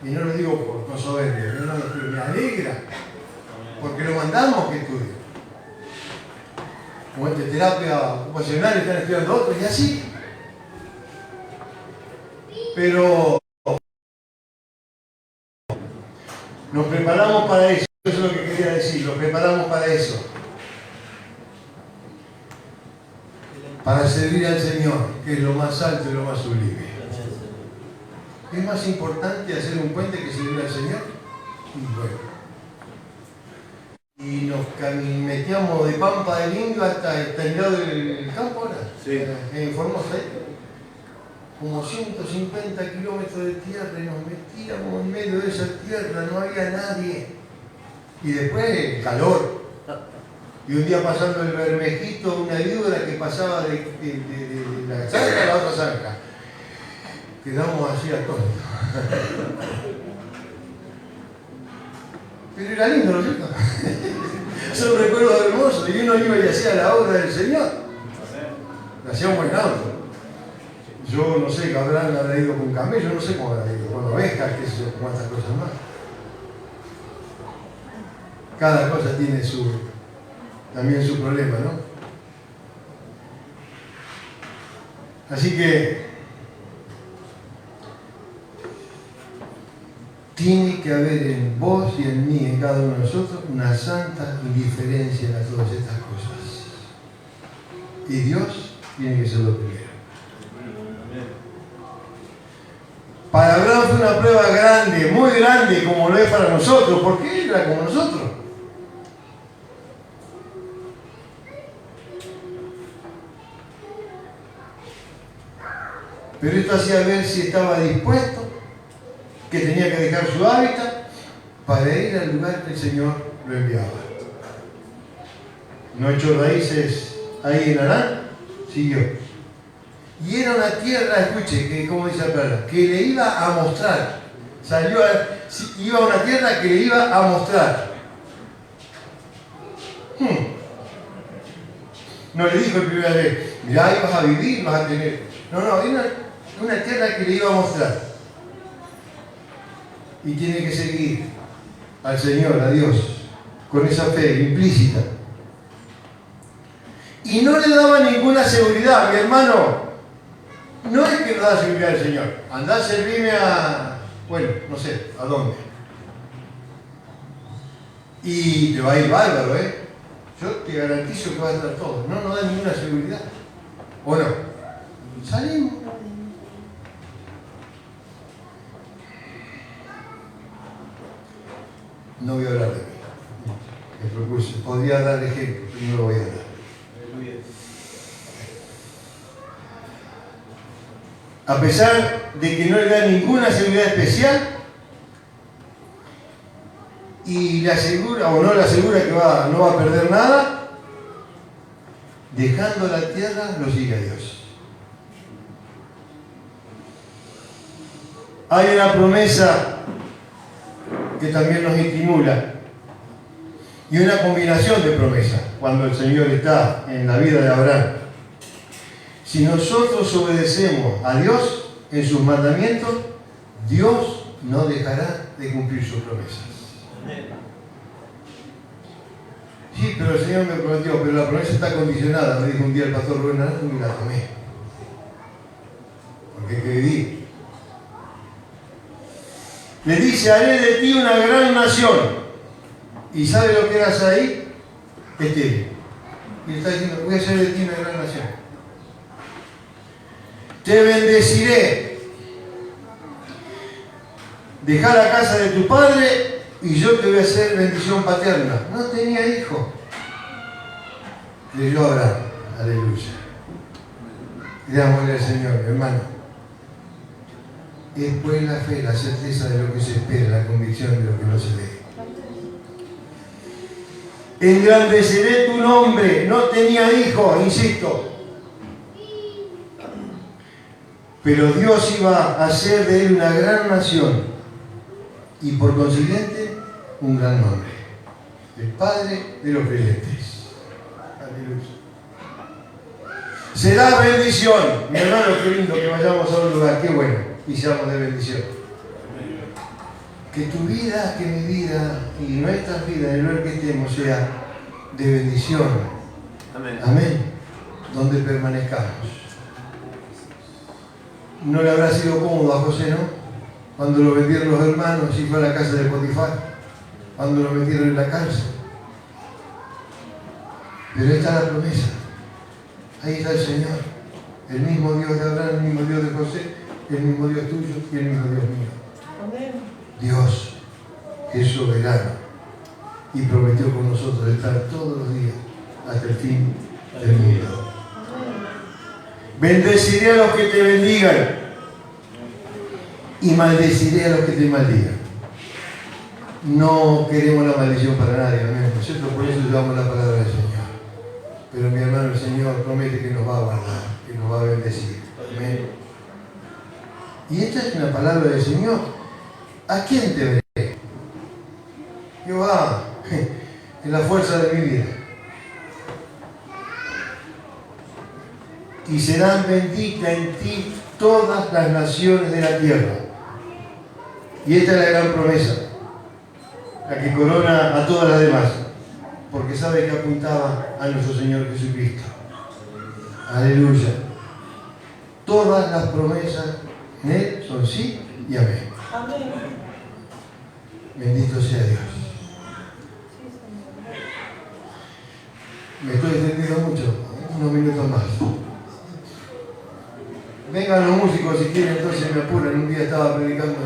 [SPEAKER 2] y no lo digo por soberbia, no, pero me alegra, porque lo mandamos que estudien. Como en terapia ocupacional están estudiando otros y así. Pero nos preparamos para eso, eso es lo que quería decir, nos preparamos para eso. Para servir al Señor, que es lo más alto y lo más sublime. ¿Es más importante hacer un puente que servir al Señor? Bueno. Y nos metíamos de Pampa del Indio hasta el terminado del campo ahora.
[SPEAKER 3] Sí.
[SPEAKER 2] En Formosa, como 150 kilómetros de tierra y nos metíamos en medio de esa tierra, no había nadie. Y después el calor. Y un día pasando el Bermejito, una víbora que pasaba de la zanja a la otra zanja. Quedamos así atónitos. Pero era lindo, ¿no es cierto? Son recuerdos hermosos. Y uno iba y hacía la obra del Señor. Hacía un buen auto. Yo no sé, Cabral habrá ido con camello, no sé cómo habrá ido. Con ovejas, qué sé yo, cuántas cosas más. Cada cosa tiene también su problema, ¿no? Así que tiene que haber en vos y en mí, en cada uno de nosotros, una santa indiferencia a todas estas cosas. Y Dios tiene que ser lo primero. Para Abraham fue una prueba grande, muy grande, como lo es para nosotros, porque él era como nosotros. Pero esto hacía ver si estaba dispuesto, que tenía que dejar su hábitat para ir al lugar que el Señor lo enviaba. No echó raíces ahí en Harán, siguió. Y era una tierra, escuche, que como dice la palabra, que le iba a mostrar. Iba a una tierra que le iba a mostrar. No le dijo el primera vez, mirá, ahí vas a vivir, vas a tener. No, era una tierra que le iba a mostrar. Y tiene que seguir al Señor, a Dios, con esa fe implícita. Y no le daba ninguna seguridad, mi hermano. no es que nos da seguridad el Señor. Andá a servirme a, bueno, no sé, ¿a dónde? Y te va a ir bárbaro, ¿eh? Yo te garantizo que va a estar todo. No nos da ninguna seguridad. ¿O no? Salimos. No voy a hablar de mí. Me propuse. Podría dar ejemplo, pero no lo voy a dar.
[SPEAKER 3] Aleluya.
[SPEAKER 2] A pesar de que no le da ninguna seguridad especial y le asegura o no le asegura que no va a perder nada, dejando la tierra lo sigue a Dios. Hay una promesa que también nos estimula y una combinación de promesas cuando el Señor está en la vida de Abraham. Si nosotros obedecemos a Dios en sus mandamientos, Dios no dejará de cumplir sus promesas. Sí, pero el Señor me prometió, pero la promesa está condicionada, me dijo un día el pastor Rubén Naranjo y la tomé. Porque hay que vivir. Le dice, haré de ti una gran nación. ¿Y sabe lo que eras ahí? Estéril. Y le está diciendo, voy a hacer de ti una gran nación. Te bendeciré. Deja la casa de tu padre y yo te voy a hacer bendición paterna. No tenía hijo. Creyó Abraham. Aleluya. Digámosle al Señor, hermano. Es pues la fe, la certeza de lo que se espera, la convicción de lo que no se ve. Engrandeceré tu nombre. No tenía hijo, insisto. Pero Dios iba a hacer de él una gran nación y por consiguiente un gran nombre. El Padre de los creyentes. Aleluya. Será bendición. Mi hermano, qué lindo que vayamos a un lugar, qué bueno, y seamos de bendición. Que tu vida, que mi vida y nuestras vidas, en el lugar que estemos, sea de bendición.
[SPEAKER 3] Amén.
[SPEAKER 2] Amén. Donde permanezcamos. No le habrá sido cómodo a José, ¿no? Cuando lo vendieron los hermanos y fue a la casa de Potifar. Cuando lo metieron en la cárcel. Pero esta es la promesa. Ahí está el Señor. El mismo Dios de Abraham, el mismo Dios de José, el mismo Dios tuyo y el mismo Dios mío.
[SPEAKER 4] Amén.
[SPEAKER 2] Dios es soberano y prometió con nosotros estar todos los días hasta el fin del mundo. Bendeciré a los que te bendigan y maldeciré a los que te maldigan. No queremos la maldición para nadie, amén. ¿No es cierto? Por eso llevamos la palabra del Señor. Pero mi hermano, el Señor promete que nos va a guardar, que nos va a bendecir. Amén. Y esta es una palabra del Señor. ¿A quién te veré? Jehová, en la fuerza de mi vida. Y serán benditas en ti todas las naciones de la tierra. Y esta es la gran promesa, la que corona a todas las demás, porque sabe que apuntaba a nuestro Señor Jesucristo. Aleluya. Todas las promesas en Él son sí y amén.
[SPEAKER 4] Amén.
[SPEAKER 2] Bendito sea Dios. Me estoy extendiendo mucho, unos minutos más. Vengan los músicos si quieren, entonces me apuran. Un día estaba predicando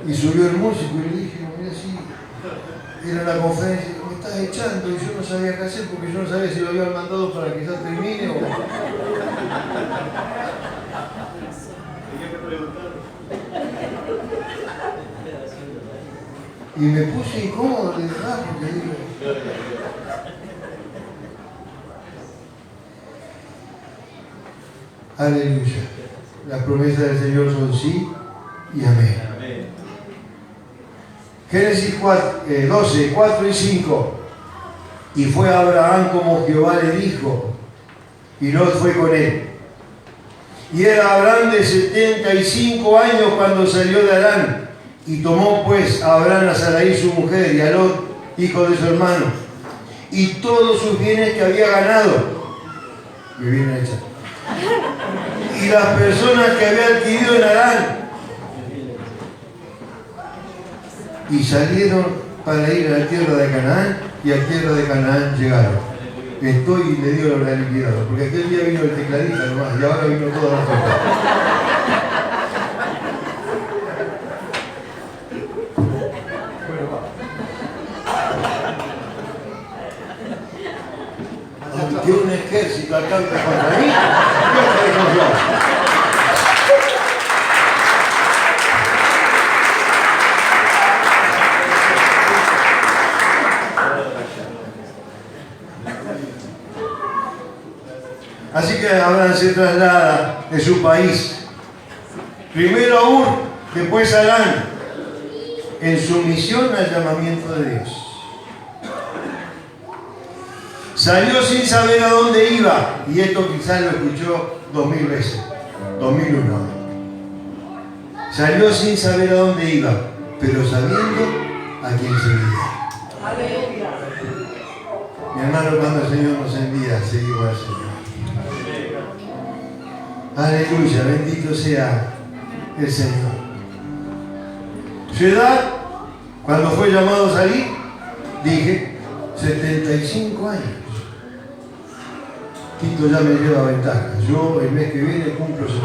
[SPEAKER 2] y subió el músico y le dije, mira, sí, era la conferencia, me estás echando, y yo no sabía qué hacer porque yo no sabía si lo habían mandado para que ya termine o...
[SPEAKER 3] Tenía que preguntar.
[SPEAKER 2] Y me puse incómodo, le dije, porque digo... Aleluya. Las promesas del Señor son sí y amén.
[SPEAKER 3] Amén.
[SPEAKER 2] Génesis 12, 4 y 5. Y fue Abraham como Jehová le dijo, y Lot fue con él. Y era Abraham de 75 años cuando salió de Harán. Y tomó pues a Abraham a Sarai su mujer y a Lot, hijo de su hermano, y todos sus bienes que había ganado, me viene a echar. Y las personas que había adquirido en Harán y salieron para ir a la tierra de Canaán, y a tierra de Canaán llegaron. Estoy y le dio la liquidado, porque aquel día vino el tecladista nomás, y ahora vino toda la cosa. Aunque un ejército acampa contra mí, yo estoy confiado. Así que Abraham se traslada de su país, primero a Ur, después a Harán, en sumisión al llamamiento de Dios. Salió sin saber a dónde iba, y esto quizás lo escuchó 2000 veces, 2001. Salió sin saber a dónde iba, pero sabiendo a quién seguía.
[SPEAKER 4] Aleluya.
[SPEAKER 2] Mi hermano, cuando el Señor nos envía, seguimos al Señor. Aleluya, bendito sea el Señor. Su edad, cuando fue llamado a salir, dije 75 años. Tito ya me lleva ventaja. Yo el mes que viene cumplo 72.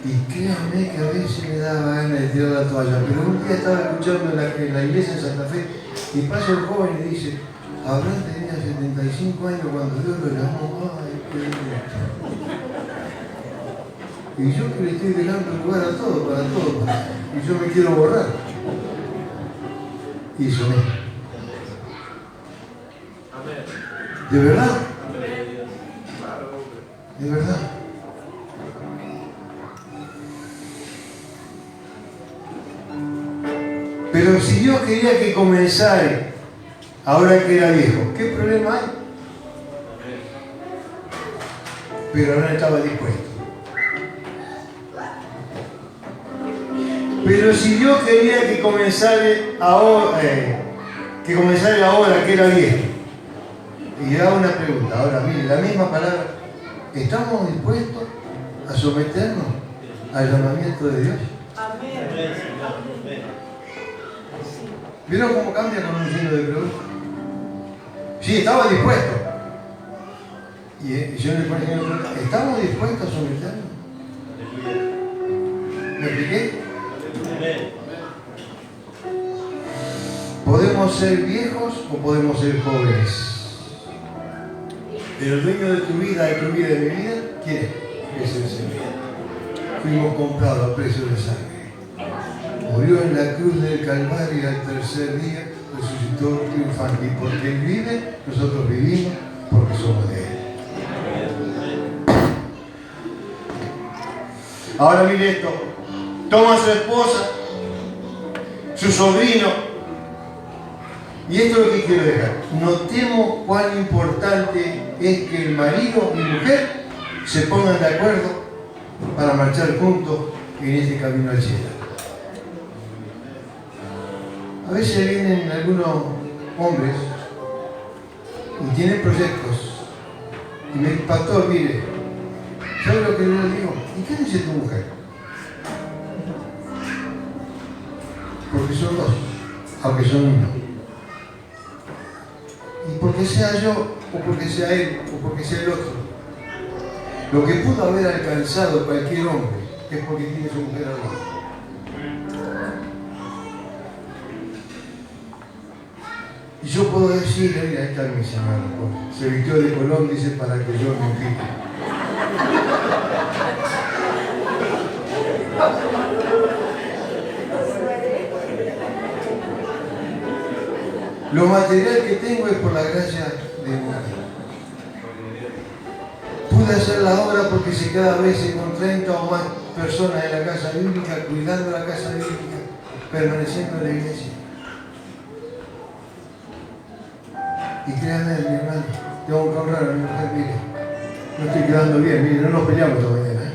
[SPEAKER 2] Y créanme que a veces me daba ganas de tirar la toalla. Pero un día estaba escuchando en la iglesia en Santa Fe y pasa el joven y dice: Abraham tenía 75 años cuando Dios lo llamó. Ay, qué lindo. Y yo que le estoy dejando lugar a todo, para todo. Y yo me quiero borrar. Y soné. ¿De verdad? ¿De verdad? Pero si Dios quería que comenzara ahora que era viejo, ¿qué problema hay? Pero ahora estaba dispuesto. Pero si Dios quería que comenzara ahora que era viejo, y hago una pregunta, ahora mire, la misma palabra, ¿estamos dispuestos a someternos al llamamiento de Dios?
[SPEAKER 4] Amén.
[SPEAKER 2] ¿Vieron cómo cambia con un signo de pregunta? Sí, estaba dispuesto. Y yo le ponía, ¿estamos dispuestos a someternos? ¿Me expliqué? Podemos ser viejos o podemos ser jóvenes. Pero el dueño de tu vida, de mi vida, ¿quién es? Es el Señor. Fuimos comprados a precio de sangre. Murió en la cruz del Calvario y al tercer día resucitó triunfante. Y porque Él vive, nosotros vivimos porque somos de Él. Ahora mire esto. Toma a su esposa, su sobrino. Y esto es lo que quiero dejar. Notemos cuán importante es que el marido y mujer se pongan de acuerdo para marchar juntos en este camino al cielo. A veces vienen algunos hombres y tienen proyectos. Y me dice: pastor, mire, ¿sabe lo que yo le digo? ¿Y qué dice tu mujer? Porque son dos, aunque son uno. Y porque sea yo, o porque sea él, o porque sea el otro. Lo que pudo haber alcanzado cualquier hombre es porque tiene su mujer al lado. Y yo puedo decir: mira, ahí está mi señor, se vistió de colón, dice, para que yo me quite. Lo material que tengo es por la gracia de Dios. Pude hacer la obra porque si cada vez con 30 o más personas en la casa bíblica, cuidando la casa bíblica, permaneciendo en la iglesia. Y créanme, mi hermano, tengo que honrar a mi mujer, mire, no estoy quedando bien, mire, no nos peleamos esta mañana.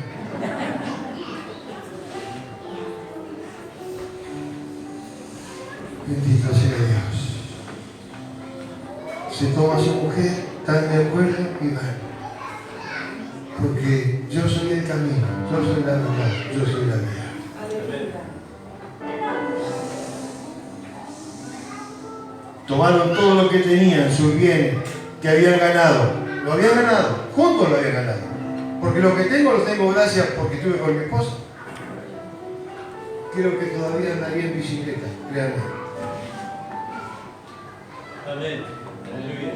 [SPEAKER 2] Bendito sea Dios. Se toma a su mujer ¿Están de acuerdo? Y van. Porque yo soy el camino, yo soy la verdad, yo soy la vida. Tomaron todo lo que tenían, sus bienes, que habían ganado. Lo habían ganado, juntos lo habían ganado. Porque lo que tengo, lo tengo gracias porque estuve con mi esposa. Creo que todavía andaría en bicicleta, créanme.
[SPEAKER 3] Amén. Aleluya.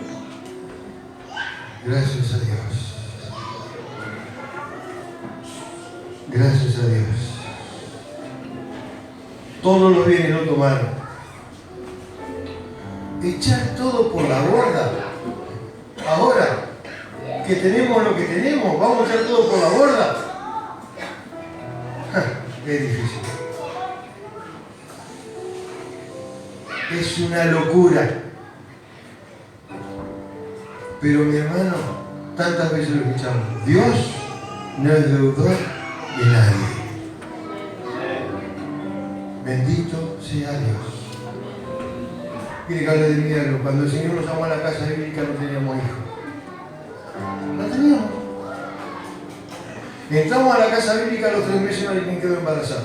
[SPEAKER 2] Gracias a Dios. Gracias a Dios. Todos los bienes lo tomaron. Echar todo por la borda. Ahora que tenemos lo que tenemos, vamos a echar todo por la borda. Es difícil. Es una locura. Pero mi hermano, tantas veces lo escuchamos. Dios no es deudor de nadie. Bendito sea Dios. Quiere que hable de milagro. Cuando el Señor nos llamó a la casa bíblica no teníamos hijos. No teníamos. Entramos a la casa bíblica a los 3 meses y alguien quedó embarazada.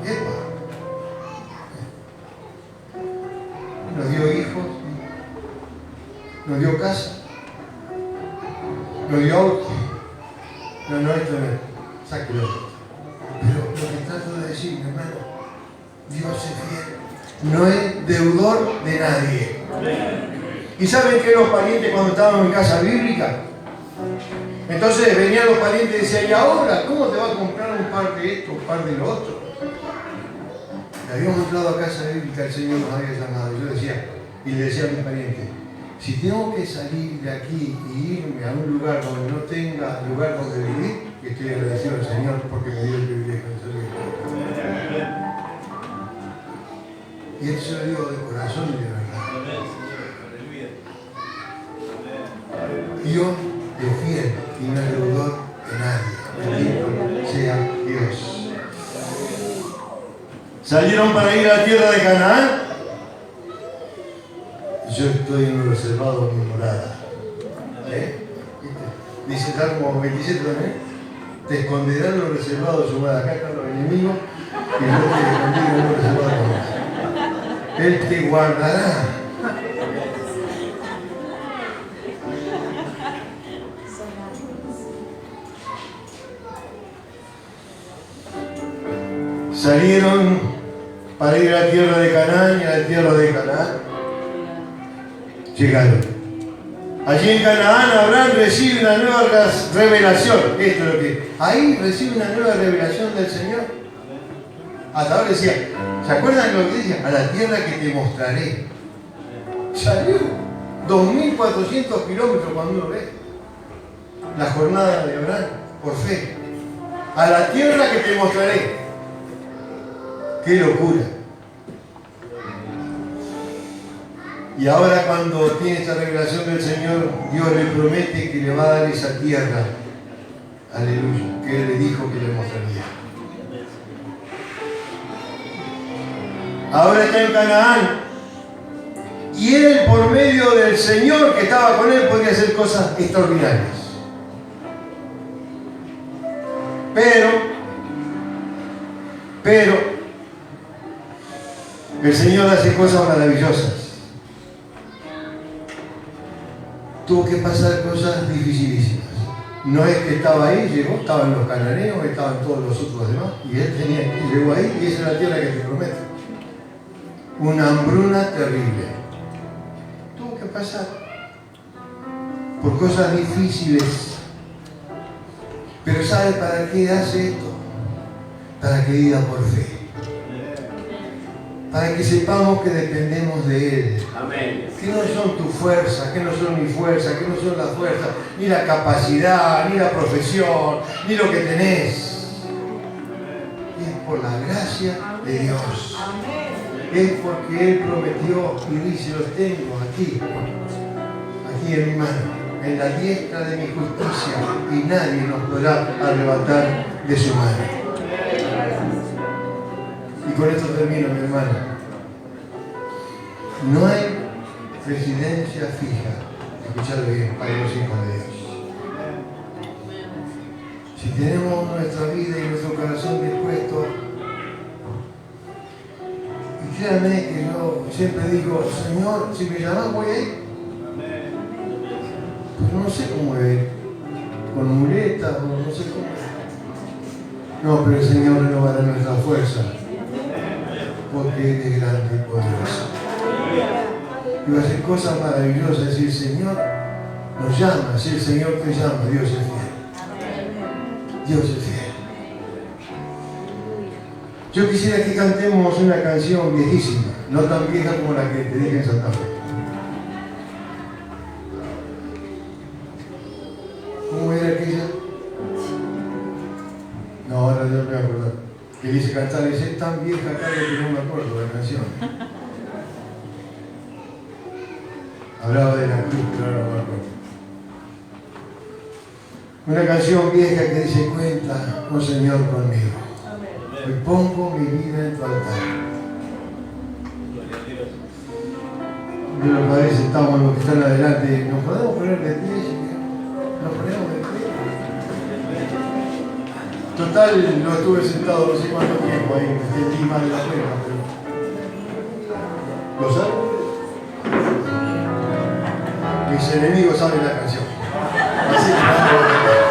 [SPEAKER 2] ¡Epa! Nos dio hijos, nos dio casa, nos dio auto. No, esto no. Sáquelo. Pero lo que trato de decir, hermano, Dios es fiel. No es deudor de nadie. ¿Y saben qué los parientes cuando estábamos en casa bíblica? Entonces venían los parientes y decían, ¿y ahora cómo te va a comprar un par de esto, un par de lo otro? Le habíamos entrado a casa bíblica, el Señor nos había llamado. Yo decía, y le decía a mis parientes, si tengo que salir de aquí y irme a un lugar donde no tenga lugar donde vivir, estoy agradecido al Señor porque me dio el privilegio de salir. Y Él se lo digo de corazón y de verdad. Dios es fiel y no es deudor de nadie. Bendito sea Dios. Salieron para ir a la tierra de Canaán. Yo estoy en un reservado en mi morada. Dice Salmo 27 también. Te esconderán los reservados de su morada. Acá están los enemigos y yo te esconderé en los reservados. Él te guardará. Salieron para ir a la tierra de Canaán y a la tierra de Canaán llegaron. Allí en Canaán Abraham recibe una nueva revelación. Esto es lo que. Ahí recibe una nueva revelación del Señor. Hasta ahora decía, ¿se acuerdan lo que decía? A la tierra que te mostraré. Salió 2.400 kilómetros cuando uno ve la jornada de Abraham por fe. A la tierra que te mostraré. ¡Qué locura! Y ahora cuando tiene esta revelación del Señor, Dios le promete que le va a dar esa tierra. Aleluya. Que Él le dijo que le mostraría. Ahora está en Canaán. Y él, por medio del Señor que estaba con él, podía hacer cosas extraordinarias. Pero, el Señor hace cosas maravillosas. Tuvo que pasar cosas dificilísimas. No es que estaba ahí, llegó, estaban los cananeos, estaban todos los otros demás, y él llegó ahí, y esa es la tierra que te prometo. Una hambruna terrible. Tuvo que pasar por cosas difíciles. Pero ¿sabe para qué hace esto? Para que viva por fe. Para que sepamos que dependemos de Él.
[SPEAKER 3] Amén.
[SPEAKER 2] Que no son tu fuerza, que no son mi fuerza, que no son la fuerza, ni la capacidad, ni la profesión, ni lo que tenés. Es por la gracia de Dios. Es porque Él prometió y dice, los tengo aquí en mi mano, en la diestra de mi justicia, y nadie nos podrá arrebatar de su mano. Y con esto termino, mi hermano. No hay residencia fija. Escuchadlo bien, para los hijos de Dios. Si tenemos nuestra vida y nuestro corazón dispuesto, y créanme que yo siempre digo, Señor, si me llamas voy a ir. Pero no sé cómo ir, con muletas o no sé cómo. No, pero el Señor renovará nuestra fuerza, porque Él es grande y poderoso. Y va a hacer cosas maravillosas, decir, Señor nos llama, si el Señor te llama, Dios es fiel. Dios es fiel. Yo quisiera que cantemos una canción viejísima, no tan vieja como la que te dije en Santa Fe. ¿Cómo era aquella? No, ahora yo me voy a acordar. Que dice cantar, dice, es tan vieja acá que no me acuerdo de la canción. Hablaba de la cruz, pero ahora no me acuerdo. Una canción vieja que dice, cuenta, oh Señor, conmigo. Hoy pongo mi vida en tu altar. De los padres estamos, los que están adelante, ¿nos podemos poner de pie, Señor? ¿Nos ponemos de pie? Total, no estuve sentado no sé cuánto tiempo ahí, me sentí mal de la pena, pero... ¿Lo saben? Mis enemigos saben la canción. Así que